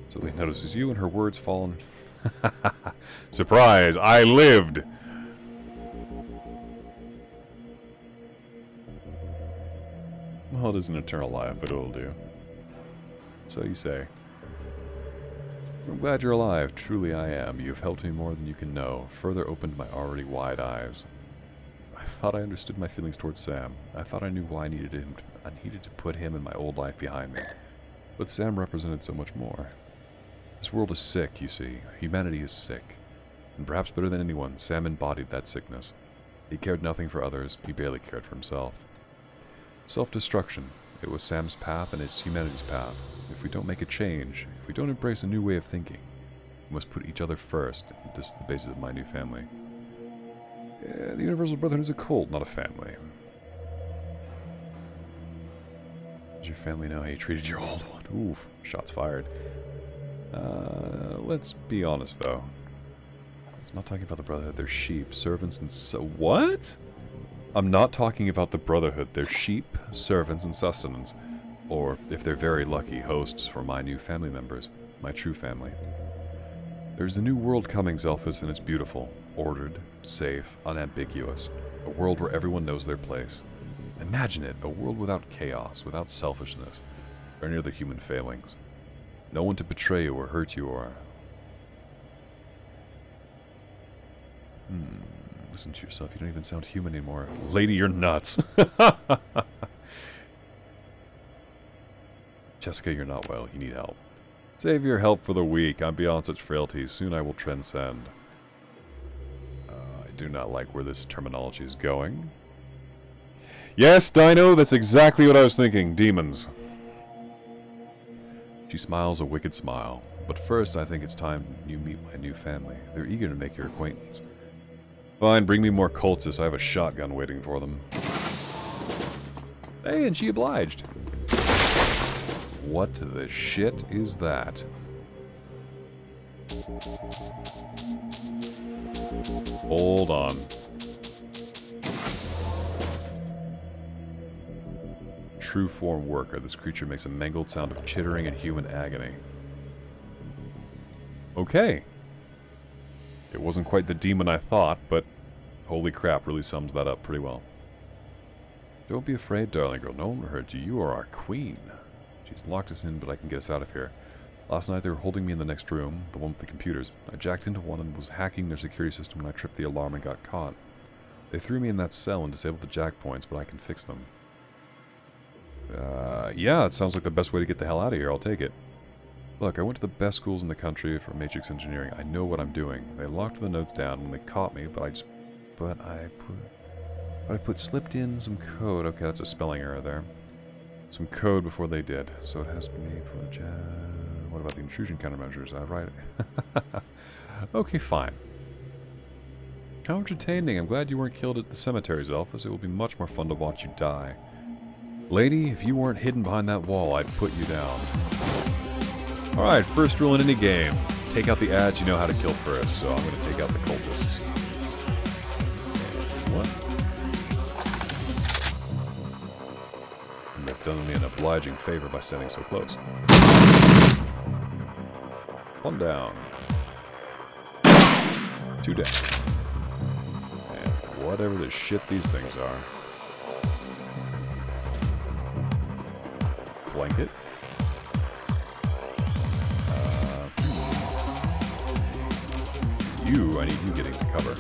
Suddenly notices you and her words fall in... Surprise! I lived! Well, it isn't eternal life, but it'll do. So you say. I'm glad you're alive. Truly I am. You've helped me more than you can know. Further opened my already wide eyes. I thought I understood my feelings towards Sam. I thought I knew why I needed him. I needed to put him and my old life behind me. But Sam represented so much more. This world is sick, you see. Humanity is sick. And perhaps better than anyone, Sam embodied that sickness. He cared nothing for others. He barely cared for himself. Self-destruction. It was Sam's path and it's humanity's path. If we don't make a change, if we don't embrace a new way of thinking, we must put each other first. This is the basis of my new family. The Universal Brotherhood is a cult, not a family. Does your family know how you treated your old one? Oof, shots fired. Let's be honest, though. I'm not talking about the Brotherhood. They're sheep, servants, and so... What? I'm not talking about the Brotherhood. They're sheep, servants, and sustenance. Or, if they're very lucky, hosts for my new family members. My true family. There's a new world coming, Zelphis, and it's beautiful. Ordered, safe, unambiguous. A world where everyone knows their place. Imagine it, a world without chaos, without selfishness, or any other human failings. No one to betray you or hurt you or... Listen to yourself. You don't even sound human anymore. Lady, you're nuts. Jessica, you're not well. You need help. Save your help for the weak. I'm beyond such frailties. Soon I will transcend. I do not like where this terminology is going. Yes, Dino, that's exactly what I was thinking. Demons. She smiles a wicked smile. But first, I think it's time you meet my new family. They're eager to make your acquaintance. Fine, bring me more cultists. I have a shotgun waiting for them. Hey, and she obliged. What the shit is that? Hold on. True form worker. This creature makes a mangled sound of chittering and human agony. Okay. It wasn't quite the demon I thought, but holy crap, really sums that up pretty well. Don't be afraid, darling girl. No one will hurt you. You are our queen. She's locked us in, but I can get us out of here. Last night they were holding me in the next room, the one with the computers. I jacked into one and was hacking their security system when I tripped the alarm and got caught. They threw me in that cell and disabled the jack points, but I can fix them. Yeah, it sounds like the best way to get the hell out of here. I'll take it. Look, I went to the best schools in the country for matrix engineering. I know what I'm doing. They locked the notes down when they caught me, but I slipped in some code. Okay, that's a spelling error there. Some code before they did. So it has to be made for the what about the intrusion countermeasures? Right. Okay, fine. How entertaining. I'm glad you weren't killed at the cemetery, Zelphis. It will be much more fun to watch you die. Lady, if you weren't hidden behind that wall, I'd put you down. Alright, first rule in any game. Take out the ads you know how to kill first, so I'm going to take out the cultists. What? And they've done me an obliging favor by standing so close. One down. Two down. And whatever the shit these things are. Blanket. I need you getting to cover.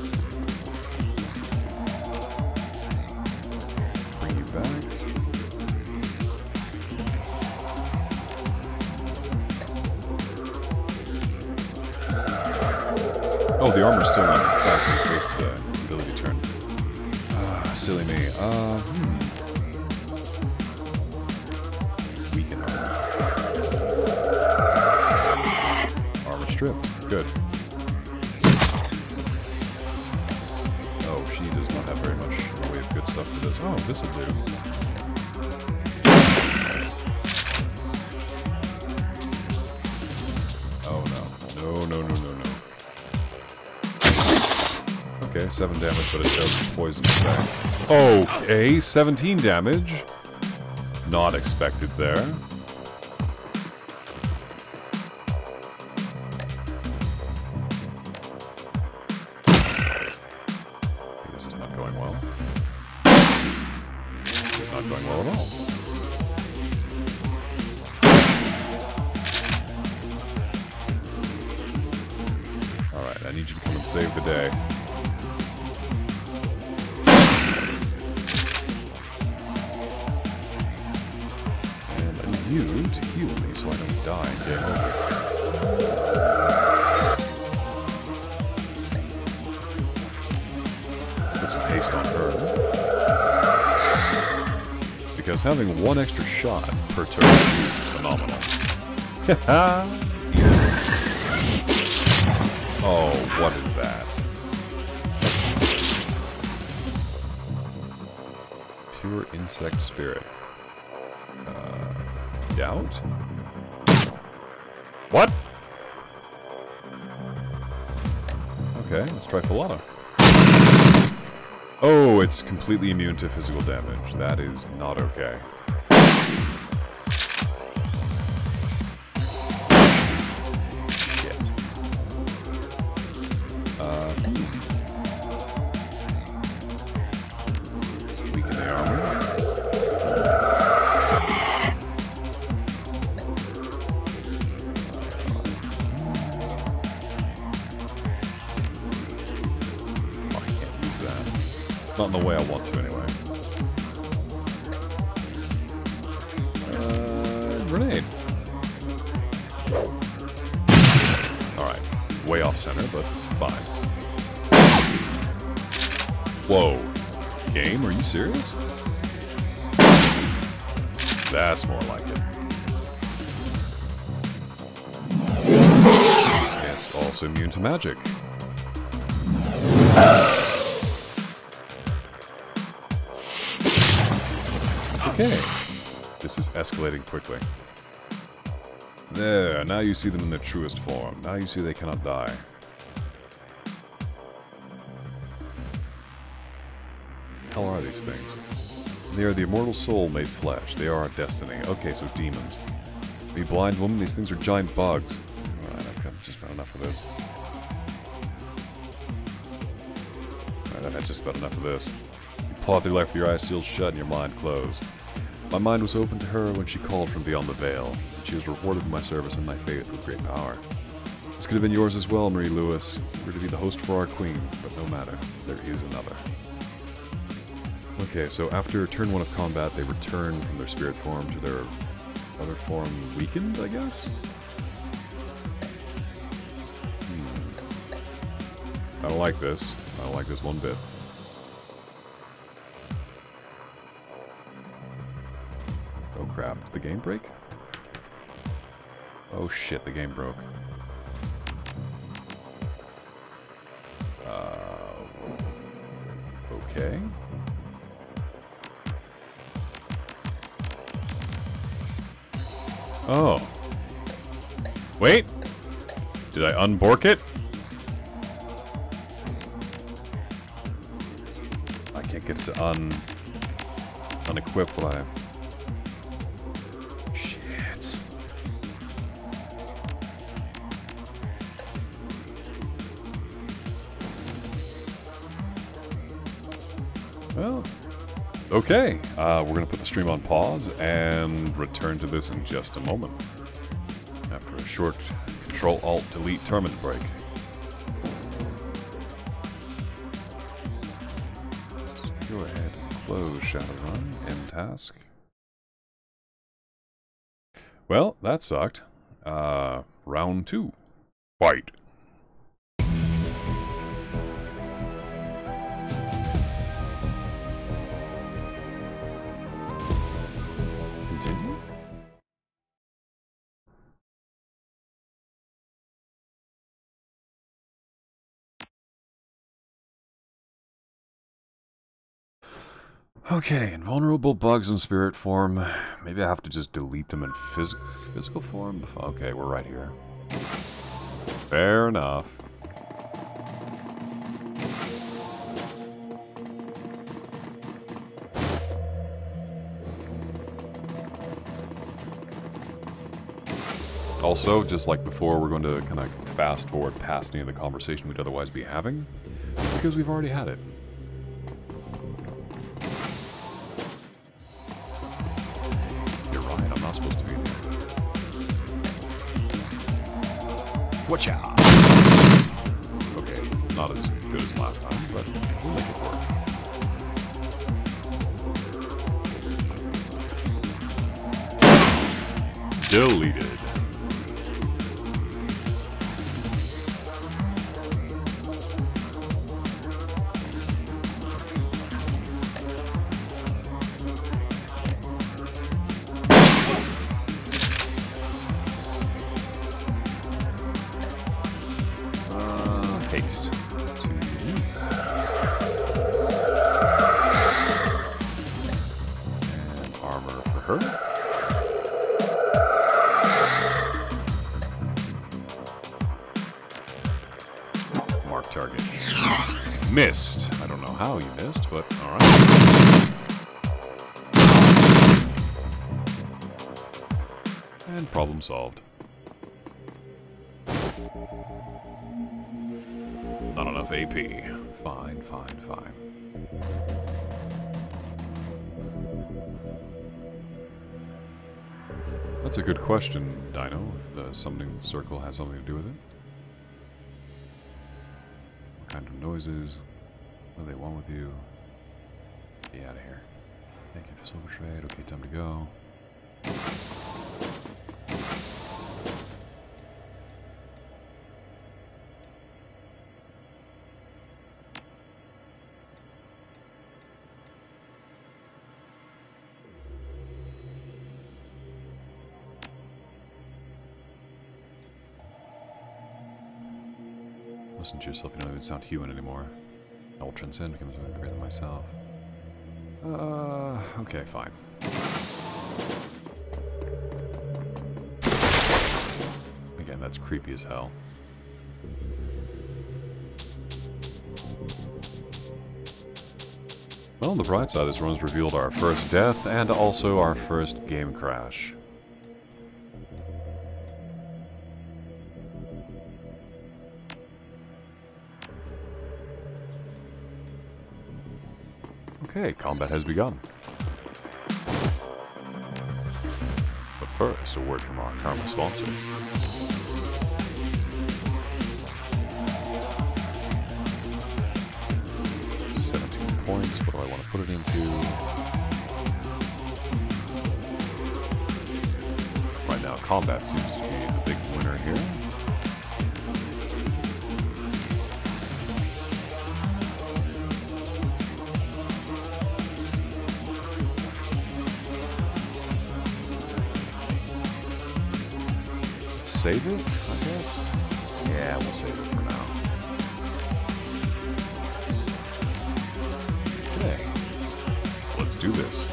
Bring you back. Oh, the armor's still on. Back. Waste the ability turn. Silly me. Weaken armor. Armor strip. Good. Stuff for this. Oh, this'll do. Oh no. No. Okay, 7 damage, but it does poison effect. Okay, 17 damage. Not expected there. This is not going well. Not going well at all. Alright, I need you to come and save the day. And I need you to heal me so I don't die and get over. Put some haste on her. Because having one extra shot per turn is phenomenal. Oh, what is that? Pure insect spirit. Doubt? What? Okay, let's try Falana. Oh, it's completely immune to physical damage. That is not okay. Shit. Weaken the armor. Not in the way I want to, anyway. Grenade. Alright. Way off center, but fine. Whoa. Game? Are you serious? That's more like it. It's also immune to magic. Okay. This is escalating quickly. There, now you see them in their truest form. Now you see they cannot die. How are these things? They are the immortal soul made flesh. They are our destiny. Okay, so demons. The blind woman, these things are giant bugs. Alright, I've got just about enough of this. Alright, I've had just about enough of this. You plot through life with your eyes sealed shut and your mind closed. My mind was open to her when she called from beyond the veil. She was rewarded with my service and my faith with great power. This could have been yours as well, Marie Lewis. You were to be the host for our queen, but no matter. There is another. Okay, so after turn 1 of combat, they return from their spirit form to their other form weakened, I guess? I don't like this. I don't like this one bit. Oh crap, did the game break? Oh shit, the game broke. Okay. Oh. Wait! Did I unbork it? I can't get it to unequip what I... Shit. Well, okay. We're going to put the stream on pause and return to this in just a moment. After a short Control-Alt-Delete tournament break. Let's go ahead and close Shadowrun, end task. Well, that sucked. Round 2. Fight. Continue. Okay, invulnerable bugs in spirit form. Maybe I have to just delete them in physical form? Okay, we're right here. Fair enough. Also, just like before, we're going to kind of fast forward past any of the conversation we'd otherwise be having, because we've already had it. You're right, I'm not supposed to be there. Watcha! Okay, not as good as last time, but we'll make it work. Deleted. Haste. And armor for her. Mark target. Missed. I don't know how you missed, but alright. And problem solved. Not enough AP. Fine, fine, fine. That's a good question, Dino, if the summoning circle has something to do with it. What kind of noises? What do they want with you? monkey out of here. Thank you for silver trade. Okay, time to go. Listen to yourself, you don't even sound human anymore. I will transcend, become greater than myself. Okay, fine. Again, that's creepy as hell. Well, on the bright side, this run's revealed our first death and also our first game crash. Okay, combat has begun. But first, a word from our karma sponsor. Points. What do I want to put it into? Right now, combat seems to be the big winner here. Save it, I guess? Yeah, we'll save it for now. Let's do this.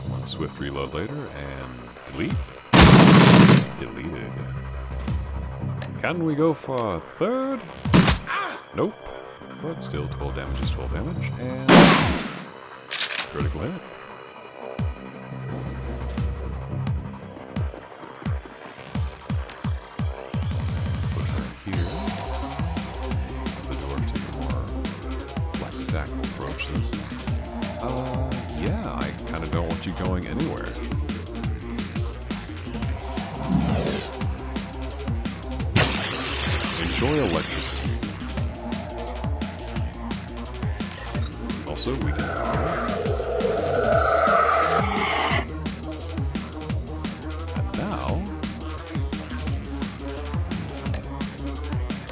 I'm gonna swift reload later and delete. Deleted. Can we go for a third? Nope. But still 12 damage is 12 damage and critical hit. Put her here. The door to take a more flex attackable approach to this. Yeah, I kind of don't want you going anywhere. Enjoy electricity. Also, we can and now,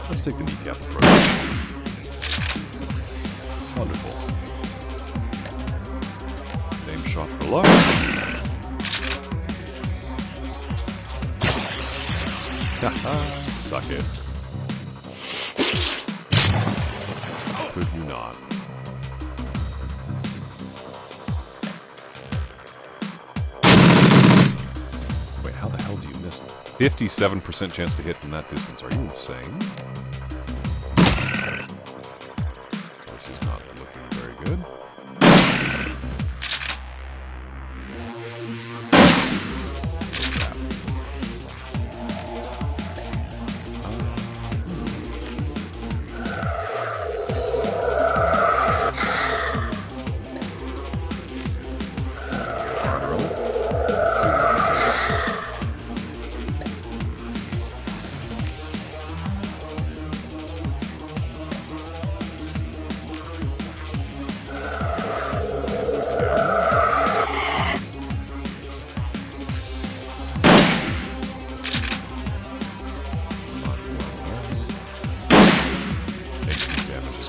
let's take the kneecap approach. Wonderful. Same shot for luck. Haha, suck it. Could you not? Wait, how the hell do you miss? 57% chance to hit from that distance. Are you insane? This is not looking very good.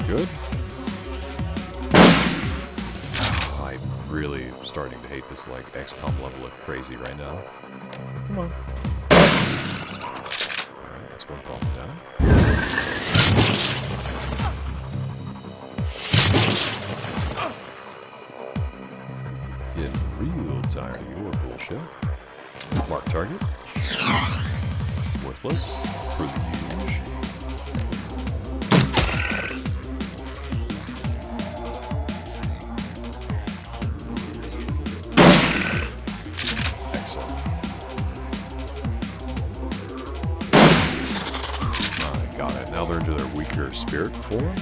Good. Oh, I'm really starting to hate this like XCOM level of crazy right now. Come on. Alright, that's one problem down. Getting real tired of your bullshit. Mark target. Worthless. For the huge. Now they're into their weaker spirit form.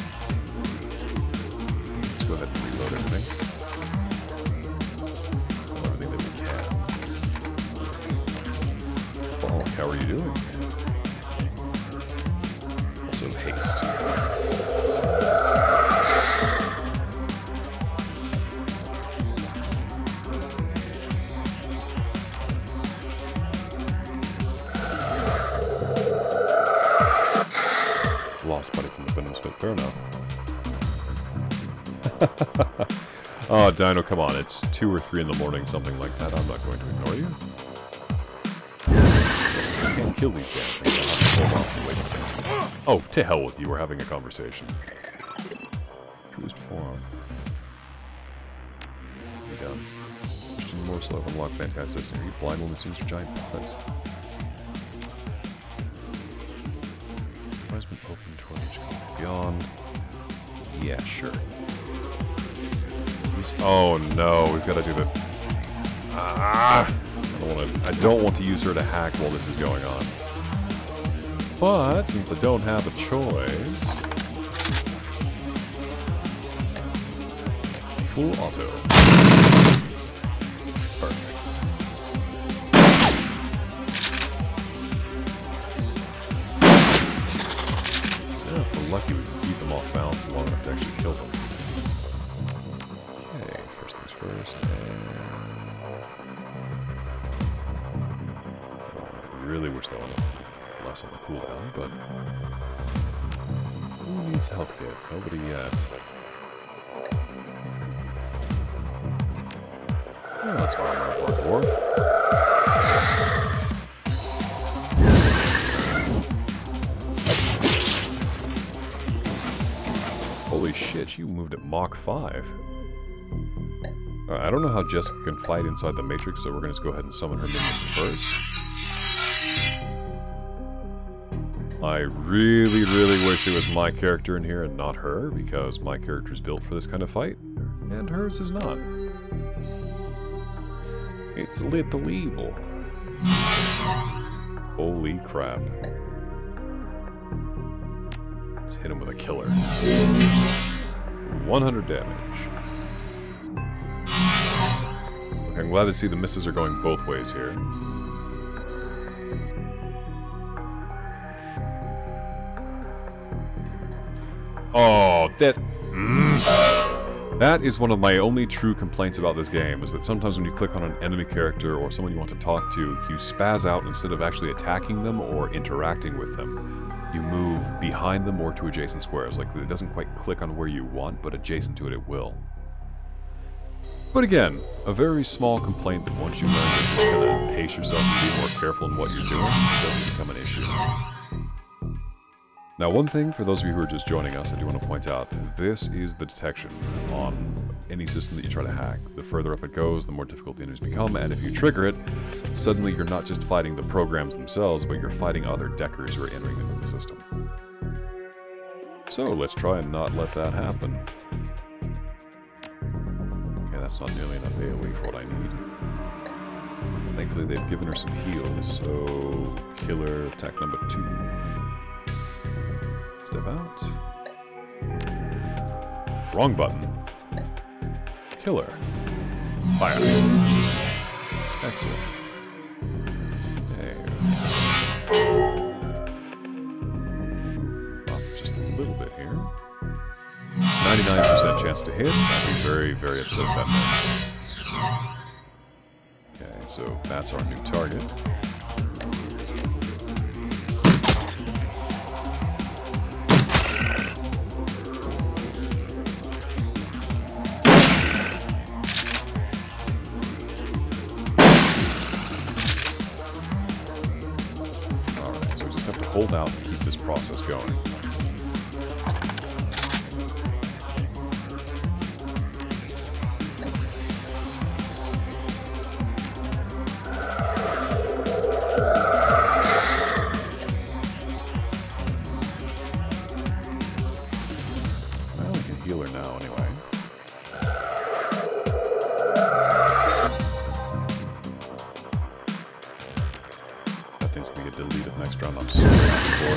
Let's go ahead and reload everything. Everything that we can. Well, how are you doing? Also haste. Oh, Dino, come on. It's 2 or 3 in the morning, something like that. I'm not going to ignore you. I can't kill these damn things. I'll have to hold off and wait. Oh, to hell with you. We're having a conversation. Fused forearm. Be done. Christian morsel of unlocked fantastic. Are you blind when it seems your giant face? Has been open toward each beyond. Yeah, sure. Oh no, we've got to do the. I don't want to use her to hack while this is going on. But since I don't have a choice, full auto. Perfect. Yeah, if we're lucky, we can keep them off balance long enough to actually kill them. Okay, first things first. I really wish that one was less on the cooldown, but who needs health kit? Nobody yet. Yeah, let's go on our war. Holy shit, you moved at Mach 5. Alright, I don't know how Jessica can fight inside the Matrix, so we're going to go ahead and summon her minions first. I really, really wish it was my character in here and not her, because my character is built for this kind of fight, and hers is not. It's little evil. Holy crap. Let's hit him with a killer. 100 damage. Okay, I'm glad to see the misses are going both ways here. Oh, that... That is one of my only true complaints about this game, is that sometimes when you click on an enemy character or someone you want to talk to, you spaz out instead of actually attacking them or interacting with them. You move behind them or to adjacent squares. Like, it doesn't quite click on where you want, but adjacent to it, it will. But again, a very small complaint that once you learn that you're going to pace yourself and be more careful in what you're doing, it doesn't become an issue. Now, one thing, for those of you who are just joining us, I do want to point out, this is the detection on any system that you try to hack. The further up it goes, the more difficult the enemies become, and if you trigger it, suddenly you're not just fighting the programs themselves, but you're fighting other deckers who are entering into the system. So, let's try and not let that happen. Okay, that's not nearly enough AoE for what I need. Thankfully, they've given her some heals, so killer attack number 2. Step out. Wrong button. Killer. Fire. Excellent. Up just a little bit here. 99% chance to hit. I'd be very, very upset if that missed. Okay, so that's our new target. Hold out and keep this process going. Well, we can heal her now anyway. Deleted next round. I'm so happy for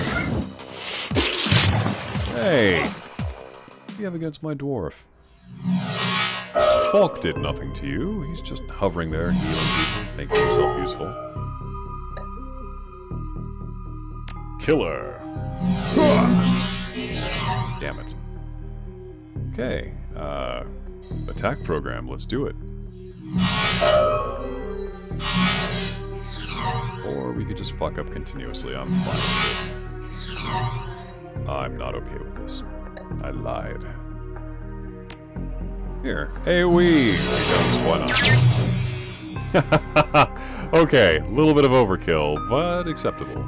it. Hey! What do you have against my dwarf? Falk did nothing to you. He's just hovering there, healing people, making himself useful. Killer! Damn it. Okay. Attack program. Let's do it. Or we could just fuck up continuously. I'm fine with this. I'm not okay with this. I lied. Here. AoE! Because why not? Okay, a little bit of overkill, but acceptable.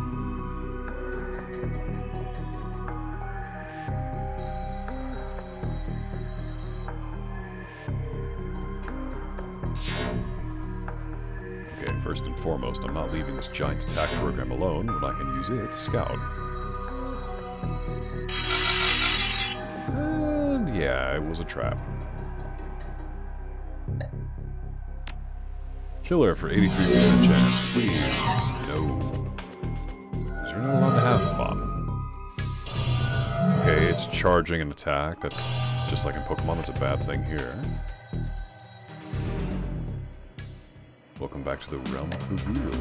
Okay, first and foremost, I'm not leaving this giant attack program alone when I can use it to scout. And yeah, it was a trap. Killer for 83% chance. Please. No. You're not allowed to have fun. Okay, it's charging an attack. That's just like in Pokemon. That's a bad thing here. Welcome back to the realm of the real.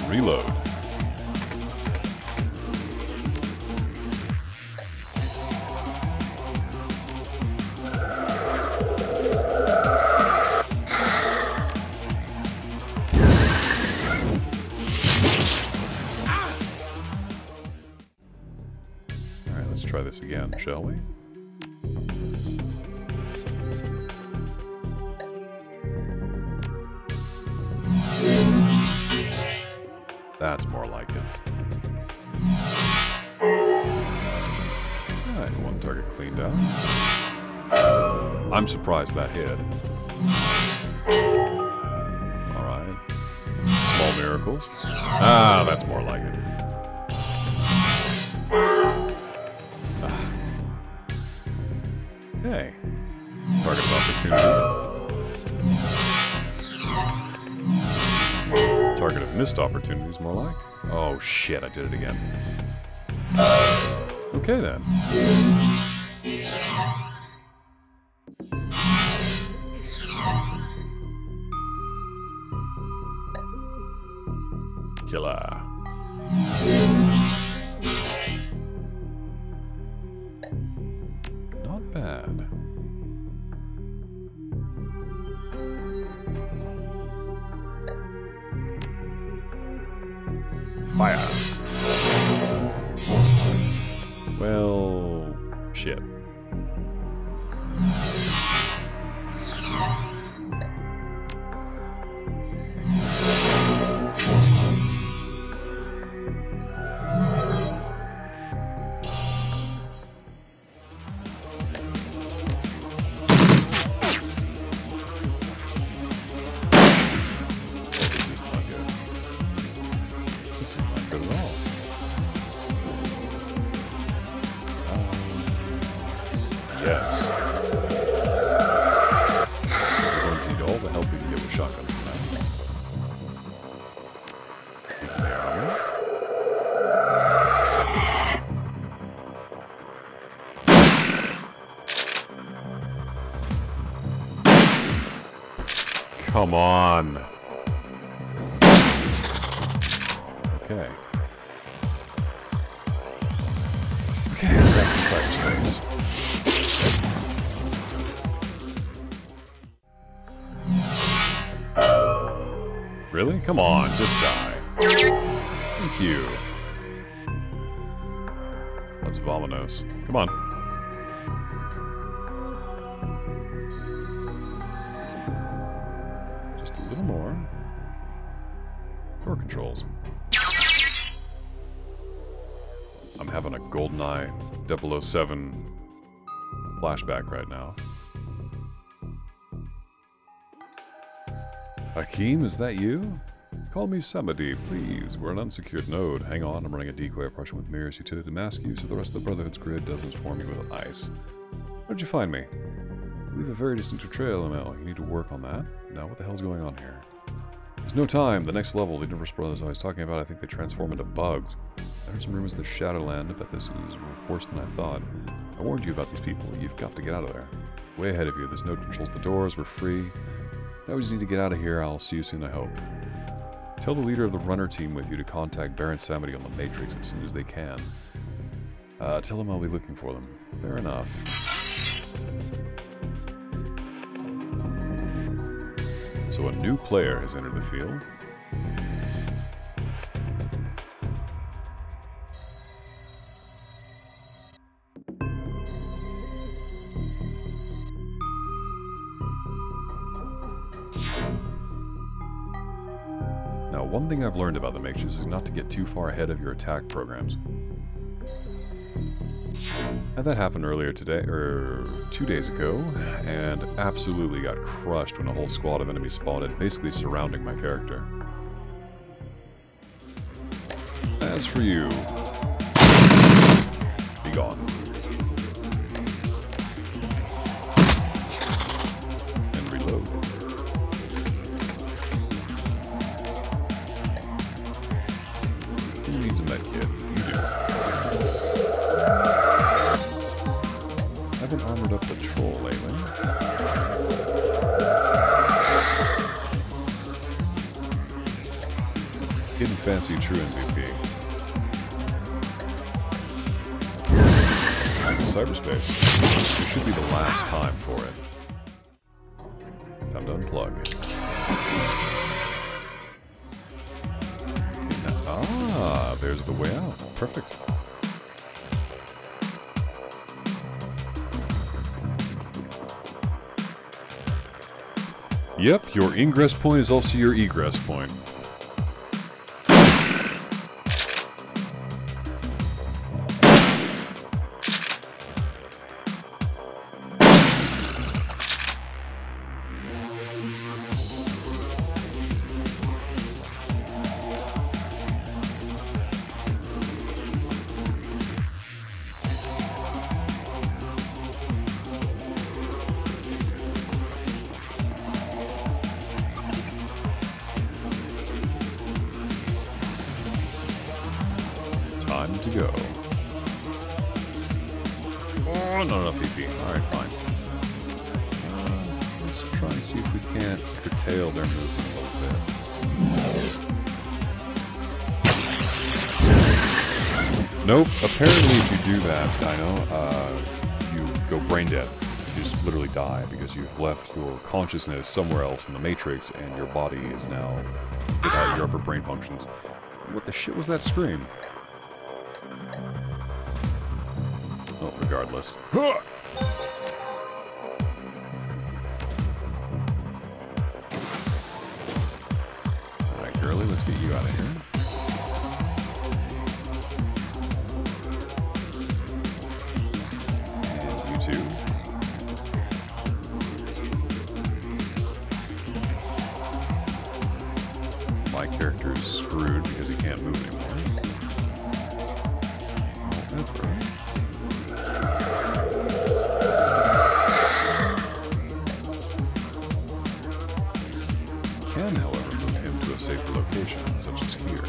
Reload. Alright, let's try this again, shall we? That's more like it. Alright, one target cleaned out. I'm surprised that hit. Alright. Small miracles. Ah, that's more like it. Hey. Target of opportunity. Target of missed opportunities, more like. Oh shit, I did it again. Okay then. Killer. Not bad. Fire. Well, shit. Yes. We're going to need all the help we can get with shotgun tonight. Taking the armor. Come on. Okay. Okay, back to cyberspace. Really? Come on, just die. Thank you. That's Vominos. Come on. Just a little more. Door controls. I'm having a GoldenEye 007 flashback right now. Hakeem, is that you? Call me Samadhi, please. We're an unsecured node. Hang on, I'm running a decoy operation with mirrors utility to mask you so the rest of the Brotherhood's grid doesn't swarm you with ice. How'd you find me? We have a very distant trail, ML. You need to work on that. Now, what the hell's going on here? There's no time. The next level, the Universe Brothers I was talking about, I think they transform into bugs. I heard some rumors of Shadowland, but this is worse than I thought. I warned you about these people. You've got to get out of there. Way ahead of you. This node controls the doors. We're free. Now we just need to get out of here. I'll see you soon, I hope. Tell the leader of the runner team with you to contact Baron Samedi on the Matrix as soon as they can. Tell him I'll be looking for them. Fair enough. So a new player has entered the field. Now, one thing I've learned about the mages is not to get too far ahead of your attack programs. Had that happen earlier today, or 2 days ago, and absolutely got crushed when a whole squad of enemies spotted, basically surrounding my character. As for you, be gone. And reload. Who needs a medkit? You do. I haven't armored up the troll lately. Hidden fancy true MVP. Back to cyberspace. This should be the last time for it. Time to unplug. Ah, there's the way out. Perfect. Yep, your ingress point is also your egress point. Time to go. Oh, not enough PP. Alright, fine. Let's try and see if we can't curtail their movement a little bit. Nope. Apparently if you do that, you go brain dead. You just literally die because you've left your consciousness somewhere else in the Matrix and your body is now without your upper brain functions. What the shit was that scream? Oh, regardless. Alright, girly, let's get you out of here. And you too. My character is screwed because he can't move anymore. Whatever. Can, however, move him to a safer location, such as here.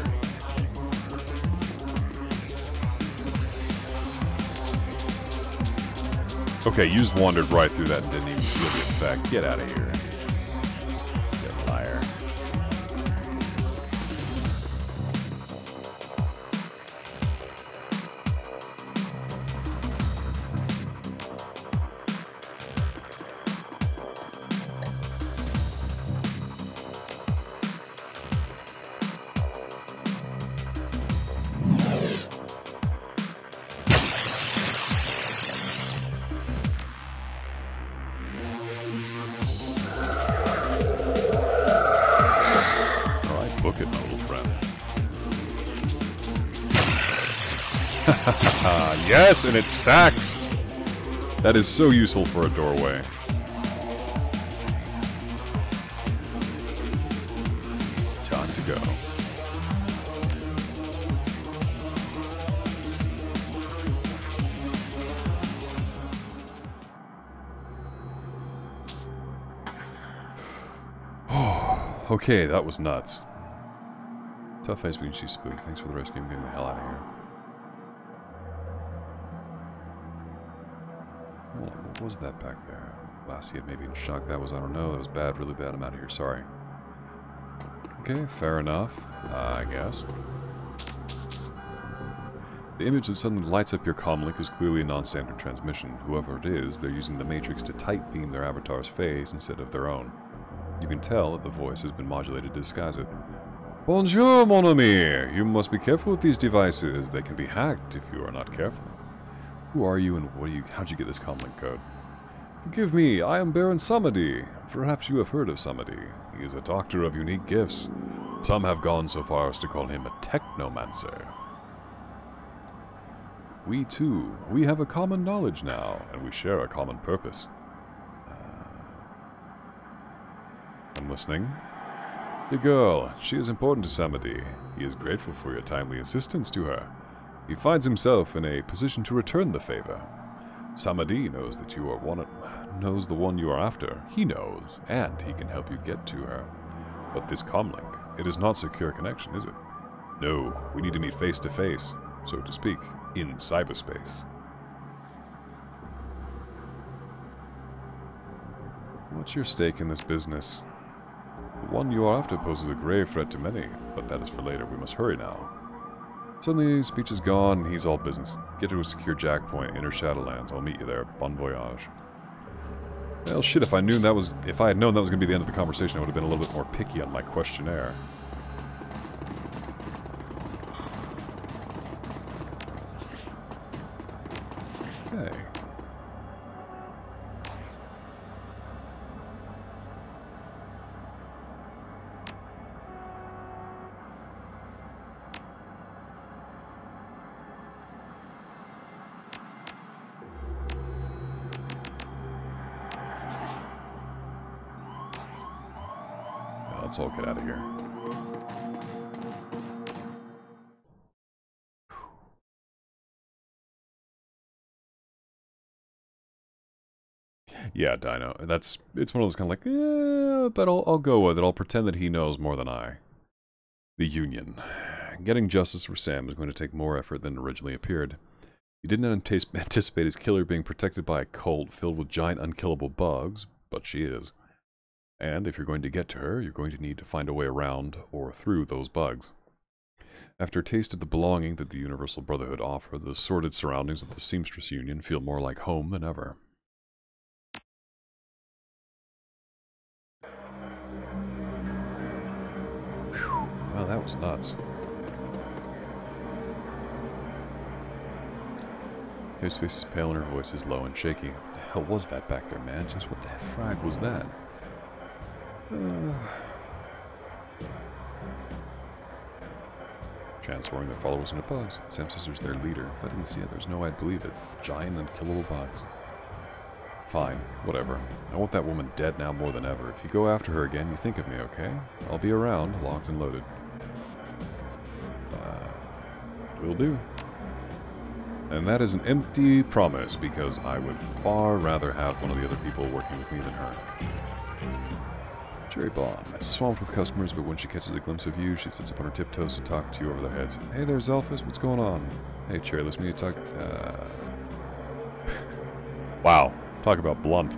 Okay, you just wandered right through that and didn't even feel the effect. Get out of here. You liar. Book it, my little friend. Yes, and it stacks! That is so useful for a doorway. Time to go. Okay, that was nuts. Tough face being she's spooked. Thanks for the rescue. I'm getting the hell out of here. Oh, what was that back there? Lassie had maybe in shock. That was, I don't know. That was bad, really bad. I'm out of here. Sorry. Okay, fair enough. I guess. The image that suddenly lights up your comlink is clearly a non-standard transmission. Whoever it is, they're using the Matrix to tight beam their avatar's face instead of their own. You can tell that the voice has been modulated to disguise it. Bonjour, mon ami! You must be careful with these devices. They can be hacked if you are not careful. Who are you and how'd you get this comlink code? Forgive me, I am Baron Samedi. Perhaps you have heard of Samedi. He is a doctor of unique gifts. Some have gone so far as to call him a technomancer. We too, we have a common knowledge now, and we share a common purpose. I'm listening. Your girl, she is important to Samedi. He is grateful for your timely assistance to her. He finds himself in a position to return the favor. Samedi knows that you are knows the one you are after. He knows, and he can help you get to her. But this comlink, it is not secure connection, is it? No, we need to meet face to face, so to speak, in cyberspace. What's your stake in this business? The one you are after poses a grave threat to many, but that is for later. We must hurry now. Suddenly, his speech is gone, and he's all business. Get to a secure jack point, enter Shadowlands. I'll meet you there. Bon voyage. Well, shit, if I had known that was going to be the end of the conversation, I would have been a little bit more picky on my questionnaire. Okay. Let's all get out of here. Yeah, Dino. It's one of those kind of like, but I'll go with it. I'll pretend that he knows more than I. The Union. Getting justice for Sam is going to take more effort than originally appeared. He didn't anticipate his killer being protected by a cult filled with giant unkillable bugs, but she is. And if you're going to get to her, you're going to need to find a way around or through those bugs. After a taste of the belonging that the Universal Brotherhood offer, the sordid surroundings of the Seamstress Union feel more like home than ever. Whew. Well, that was nuts. His face is pale and her voice is low and shaky. What the hell was that back there, man? Just what the frag was that? Transforming their followers into bugs. Sam says there's their leader. If I didn't see it, there's no way I'd believe it. Giant unkillable bugs. Fine, whatever. I want that woman dead now more than ever. If you go after her again, you think of me, okay? I'll be around, locked and loaded. Will do. And that is an empty promise, because I would far rather have one of the other people working with me than her. Cherry Bomb. Swamped with customers, but when she catches a glimpse of you, she sits up on her tiptoes to talk to you over their heads. Hey there, Zelphis, what's going on? Hey, Cherry, let's meet talk. Wow, talk about blunt.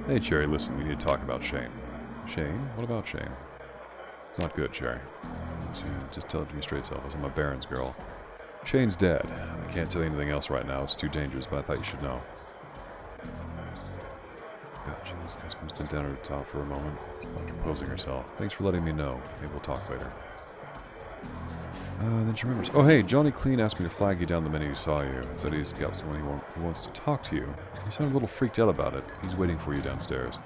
Hey, Cherry, listen, we need to talk about Shane. Shane? What about Shane? It's not good, Cherry. Just tell it to me straight, Zelphis. I'm a Baron's girl. Shane's dead. I can't tell you anything else right now. It's too dangerous, but I thought you should know. God, jeez, Customer's been down at the top for a moment, composing herself. Thanks for letting me know. Maybe we'll talk later. Then she remembers. Oh, hey, Johnny Clean asked me to flag you down the minute he saw you. He said he's got someone he wants to talk to you. He sounded a little freaked out about it. He's waiting for you downstairs.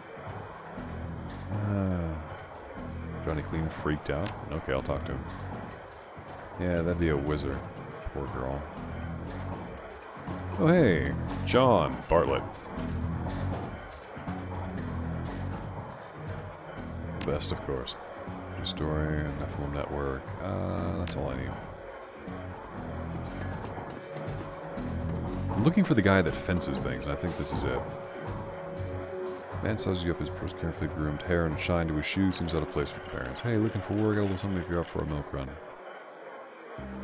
Johnny Clean freaked out? Okay, I'll talk to him. Yeah, that'd be a wizard. Poor girl. Oh, hey, John Bartlett. Best, of course. Story, Nephilim Network. That's all I need. I'm looking for the guy that fences things, and I think this is it. Man sizes you up his carefully groomed hair and shine to his shoes. Seems out of place for the parents. Hey, looking for work? Got a little something if you're up for a milk run.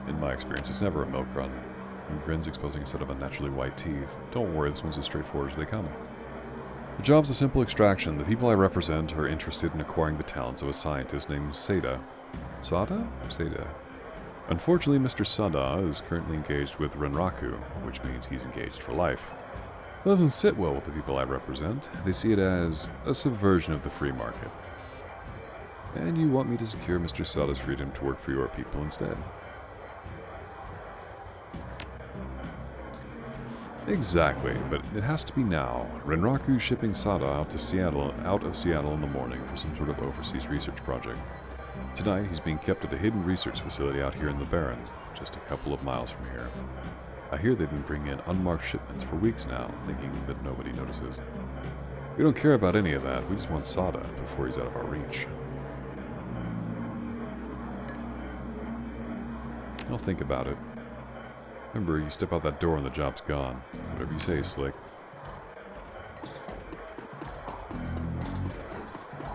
In my experience, it's never a milk run. He grins, exposing a set of unnaturally white teeth. Don't worry, this one's as straightforward as they come. The job's a simple extraction. The people I represent are interested in acquiring the talents of a scientist named Seda. Sada? Seda. Unfortunately, Mr. Sada is currently engaged with Renraku, which means he's engaged for life. Doesn't sit well with the people I represent. They see it as a subversion of the free market. And you want me to secure Mr. Sada's freedom to work for your people instead. Exactly, but it has to be now. Renraku's shipping Sada out of Seattle in the morning for some sort of overseas research project. Tonight, he's being kept at a hidden research facility out here in the Barrens, just a couple of miles from here. I hear they've been bringing in unmarked shipments for weeks now, thinking that nobody notices. We don't care about any of that, we just want Sada before he's out of our reach. I'll think about it. Remember, you step out that door and the job's gone. Whatever you say, Slick.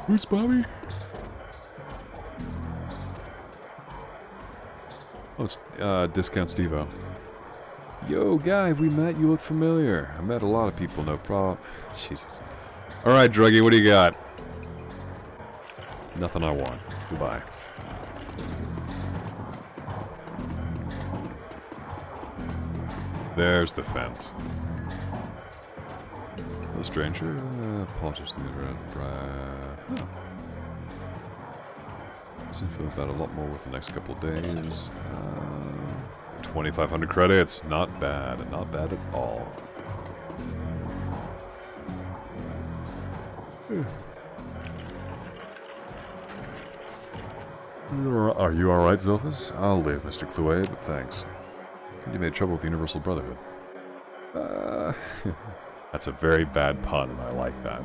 Who's Bobby? Oh, it's Discount Steve-O. Yo, guy, have we met? You look familiar. I met a lot of people, no problem. Jesus. Alright, Druggy, what do you got? Nothing I want. Goodbye. There's the fence. The stranger, apologies to the seems to have about a lot more with the next couple of days. 2,500 credits, not bad at all. Are you alright, Zelphis? I'll live, Mr. Clouet, but thanks. You made trouble with the Universal Brotherhood. That's a very bad pun, and I like that.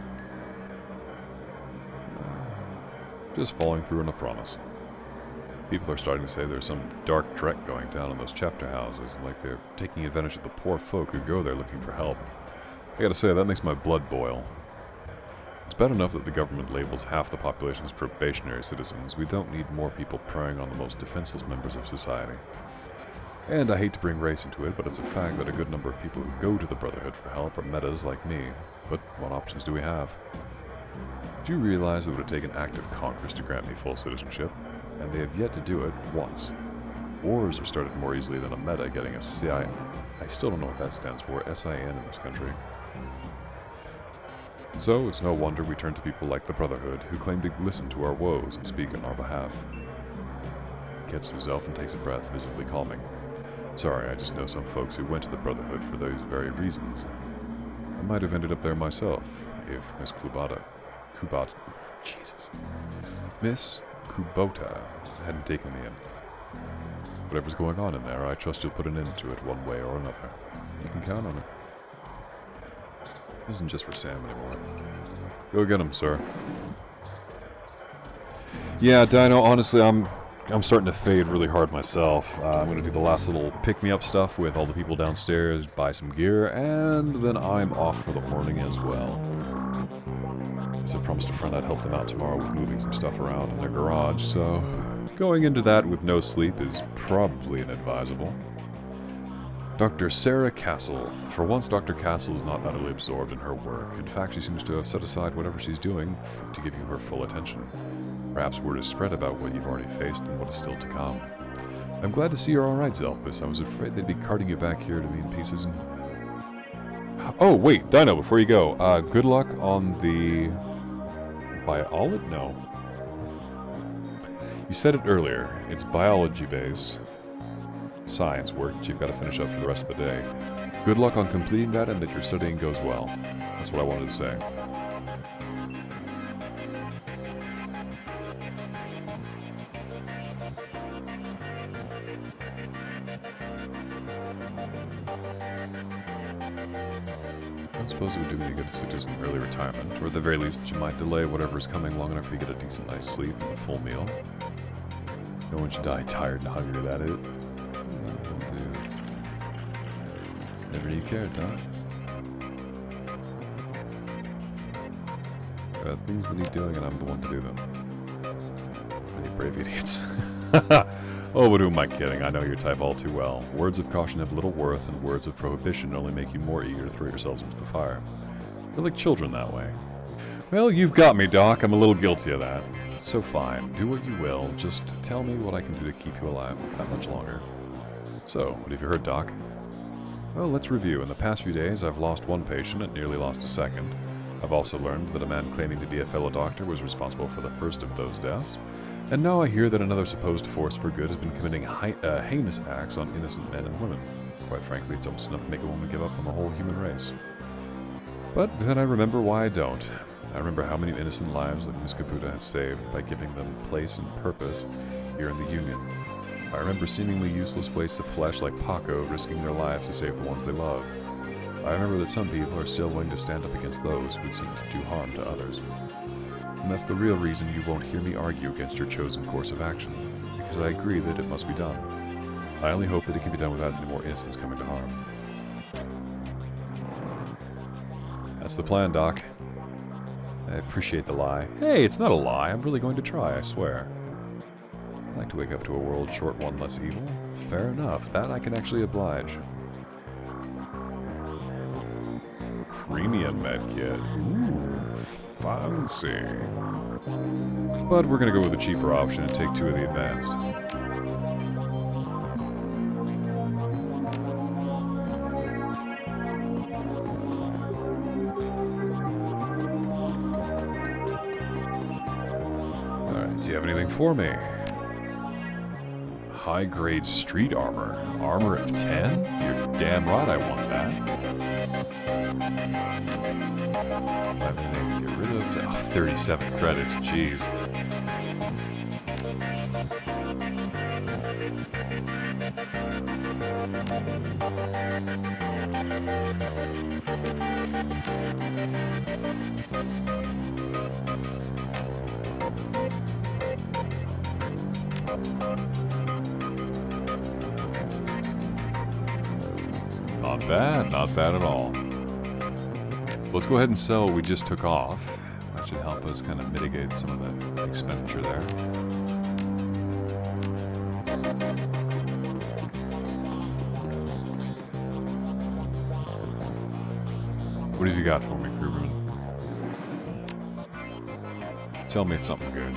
Just following through on a promise. People are starting to say there's some dark trek going down in those chapter houses, like they're taking advantage of the poor folk who go there looking for help. I gotta say, that makes my blood boil. It's bad enough that the government labels half the population as probationary citizens. We don't need more people preying on the most defenseless members of society. And I hate to bring race into it, but it's a fact that a good number of people who go to the Brotherhood for help are metas like me. But what options do we have? Do you realize it would have taken active Congress to grant me full citizenship? And they have yet to do it once. Wars are started more easily than a meta getting a CI. I still don't know what that stands for, SIN in this country. So it's no wonder we turn to people like the Brotherhood, who claim to listen to our woes and speak on our behalf. He catches himself and takes a breath, visibly calming. Sorry, I just know some folks who went to the Brotherhood for those very reasons. I might have ended up there myself, if Miss Miss Kubota hadn't taken me in. Whatever's going on in there, I trust you'll put an end to it one way or another. You can count on it. This isn't just for Sam anymore. Go get him, sir. Yeah, Dino, honestly, I'm starting to fade really hard myself. I'm going to do the last little pick-me-up stuff with all the people downstairs, buy some gear, and then I'm off for the morning as well. As I promised a friend I'd help them out tomorrow with moving some stuff around in their garage, so going into that with no sleep is probably inadvisable. Dr. Sarah Castle. For once, Dr. Castle is not utterly absorbed in her work. In fact, she seems to have set aside whatever she's doing to give you her full attention. Perhaps word is spread about what you've already faced and what is still to come. I'm glad to see you're alright, Zelphis. I was afraid they'd be carting you back here to me in pieces and... Oh, wait, Dino, before you go, good luck on the... Biology? No. You said it earlier. It's biology-based science work that you've got to finish up for the rest of the day. Good luck on completing that and that your studying goes well. That's what I wanted to say. I suppose it would do me good to suggest an early retirement, or at the very least that you might delay whatever is coming long enough for you to get a decent night's sleep and a full meal. No one should die tired and hungry, that is. Never knew you cared, huh? Things that he's doing and I'm the one to do them. Any brave idiots. Oh, but who am I kidding? I know your type all too well. Words of caution have little worth, and words of prohibition only make you more eager to throw yourselves into the fire. You're like children that way. Well, you've got me, Doc. I'm a little guilty of that. So fine. Do what you will. Just tell me what I can do to keep you alive that much longer. So, what have you heard, Doc? Well, let's review. In the past few days, I've lost one patient and nearly lost a second. I've also learned that a man claiming to be a fellow doctor was responsible for the first of those deaths. And now I hear that another supposed force for good has been committing heinous acts on innocent men and women. Quite frankly, it's almost enough to make a woman give up on the whole human race. But then I remember why I don't. I remember how many innocent lives that Miss Caputa have saved by giving them place and purpose here in the Union. I remember seemingly useless wastes of flesh like Paco risking their lives to save the ones they love. I remember that some people are still willing to stand up against those who would seek to do harm to others. And that's the real reason you won't hear me argue against your chosen course of action, because I agree that it must be done. I only hope that it can be done without any more innocents coming to harm. That's the plan, Doc. I appreciate the lie. Hey, it's not a lie. I'm really going to try, I swear. I'd like to wake up to a world short one less evil. Fair enough. That I can actually oblige. Premium medkit. Ooh, fancy. But we're going to go with the cheaper option and take 2 of the advanced. Alright, do you have anything for me? High-grade street armor. Armor of 10? You're damn right I want that. I have anything to get rid of? Oh, 37 credits, jeez. Not bad at all. Let's go ahead and sell what we just took off. That should help us kind of mitigate some of the expenditure there. What have you got for me, crewman? Tell me it's something good.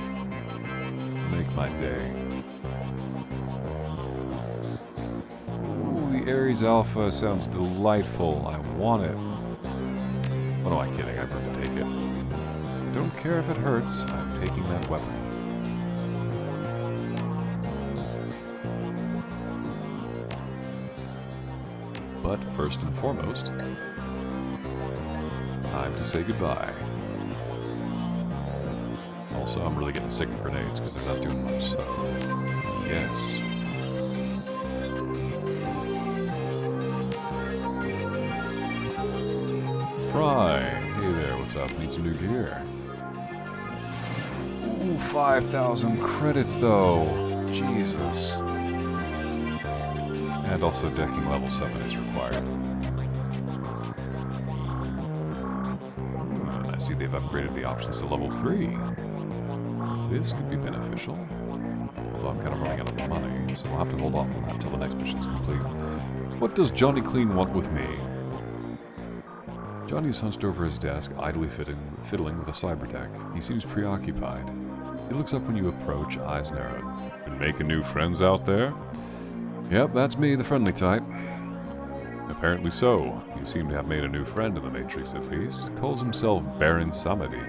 Make my day. Ares Alpha sounds delightful. I want it. What am I kidding? I'm going to take it. Don't care if it hurts. I'm taking that weapon. But first and foremost, time to say goodbye. Also, I'm really getting sick of grenades because they're not doing much, so yes. Fry. Hey there, what's up? Need some new gear. Ooh, 5,000 credits though. Jesus. And also decking level 7 is required. And I see they've upgraded the options to level 3. This could be beneficial. Although I'm kind of running out of money, so we'll have to hold off on that until the next mission's complete. What does Johnny Clean want with me? Johnny's hunched over his desk, idly fiddling with a cyber deck. He seems preoccupied. He looks up when you approach, eyes narrowed. Been making new friends out there? Yep, that's me, the friendly type. Apparently so. You seem to have made a new friend in the Matrix, at least. Calls himself Baron Samedi.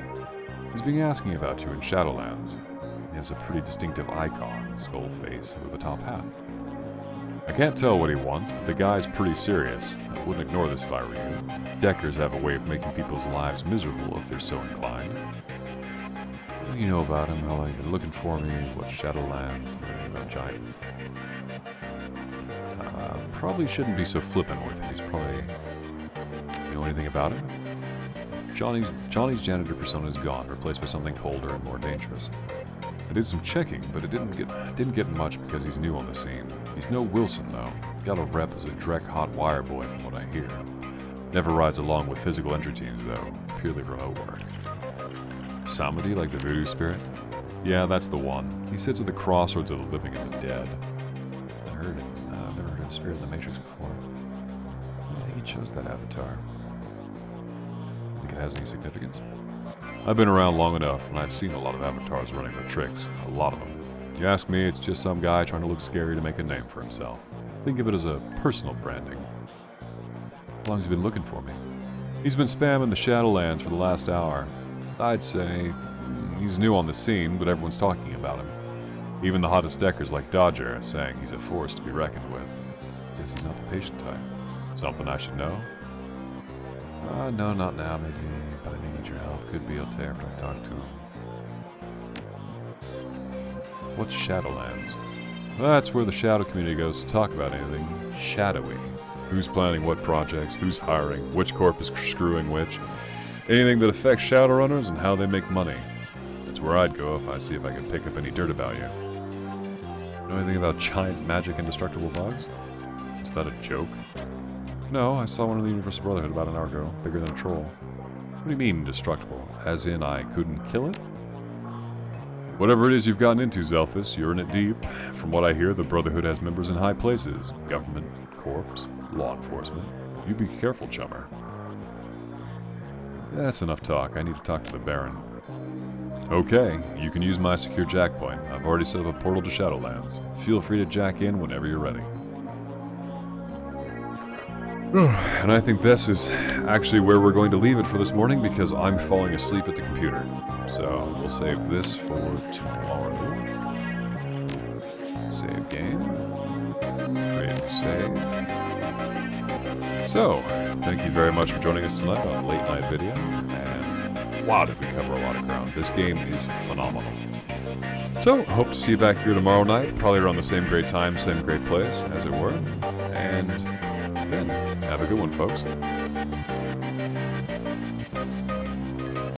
He's been asking about you in Shadowlands. He has a pretty distinctive icon, skull face, with a top hat. I can't tell what he wants, but the guy's pretty serious. I wouldn't ignore this if I were you. Deckers have a way of making people's lives miserable if they're so inclined. What do you know about him? How you're looking for me? What Shadowlands? About giant. Probably shouldn't be so flippant with him. He's probably... You know anything about him? Johnny's janitor persona is gone, replaced by something colder and more dangerous. I did some checking, but it didn't get much because he's new on the scene. He's no Wilson, though. Got a rep as a Drek hot wire boy from what I hear. Never rides along with physical entry teams, though. Purely remote work. Samedi, like the voodoo spirit? Yeah, that's the one. He sits at the crossroads of the living and the dead. I heard him. I've never heard of Spirit in the Matrix before. I think he chose that avatar. Think it has any significance? I've been around long enough, and I've seen a lot of avatars running their tricks. A lot of them. You ask me, it's just some guy trying to look scary to make a name for himself. Think of it as a personal branding. How long has he been looking for me? He's been spamming the Shadowlands for the last hour. I'd say he's new on the scene, but everyone's talking about him. Even the hottest deckers like Dodger are saying he's a force to be reckoned with. Guess he's not the patient type. Something I should know? No, not now, maybe, but I may need your help. Could be okay after I talk to him. What's Shadowlands? That's where the Shadow community goes to talk about anything shadowy. Who's planning what projects, who's hiring, which corp is screwing which. Anything that affects Shadowrunners and how they make money. That's where I'd go if I see if I can pick up any dirt about you. Know anything about giant magic indestructible bugs? Is that a joke? No, I saw one in the Universal Brotherhood about an hour ago, bigger than a troll. What do you mean indestructible? As in I couldn't kill it? Whatever it is you've gotten into, Zelphis, you're in it deep. From what I hear, the Brotherhood has members in high places. Government, corps, law enforcement. You be careful, chummer. That's enough talk. I need to talk to the Baron. Okay, you can use my secure jack point. I've already set up a portal to Shadowlands. Feel free to jack in whenever you're ready. And I think this is actually where we're going to leave it for this morning because I'm falling asleep at the computer. So we'll save this for tomorrow. Save game. Create a save. So, thank you very much for joining us tonight on a late night video. And wow, did we cover a lot of ground. This game is phenomenal. So, hope to see you back here tomorrow night. Probably around the same great time, same great place, as it were. And then, have a good one, folks.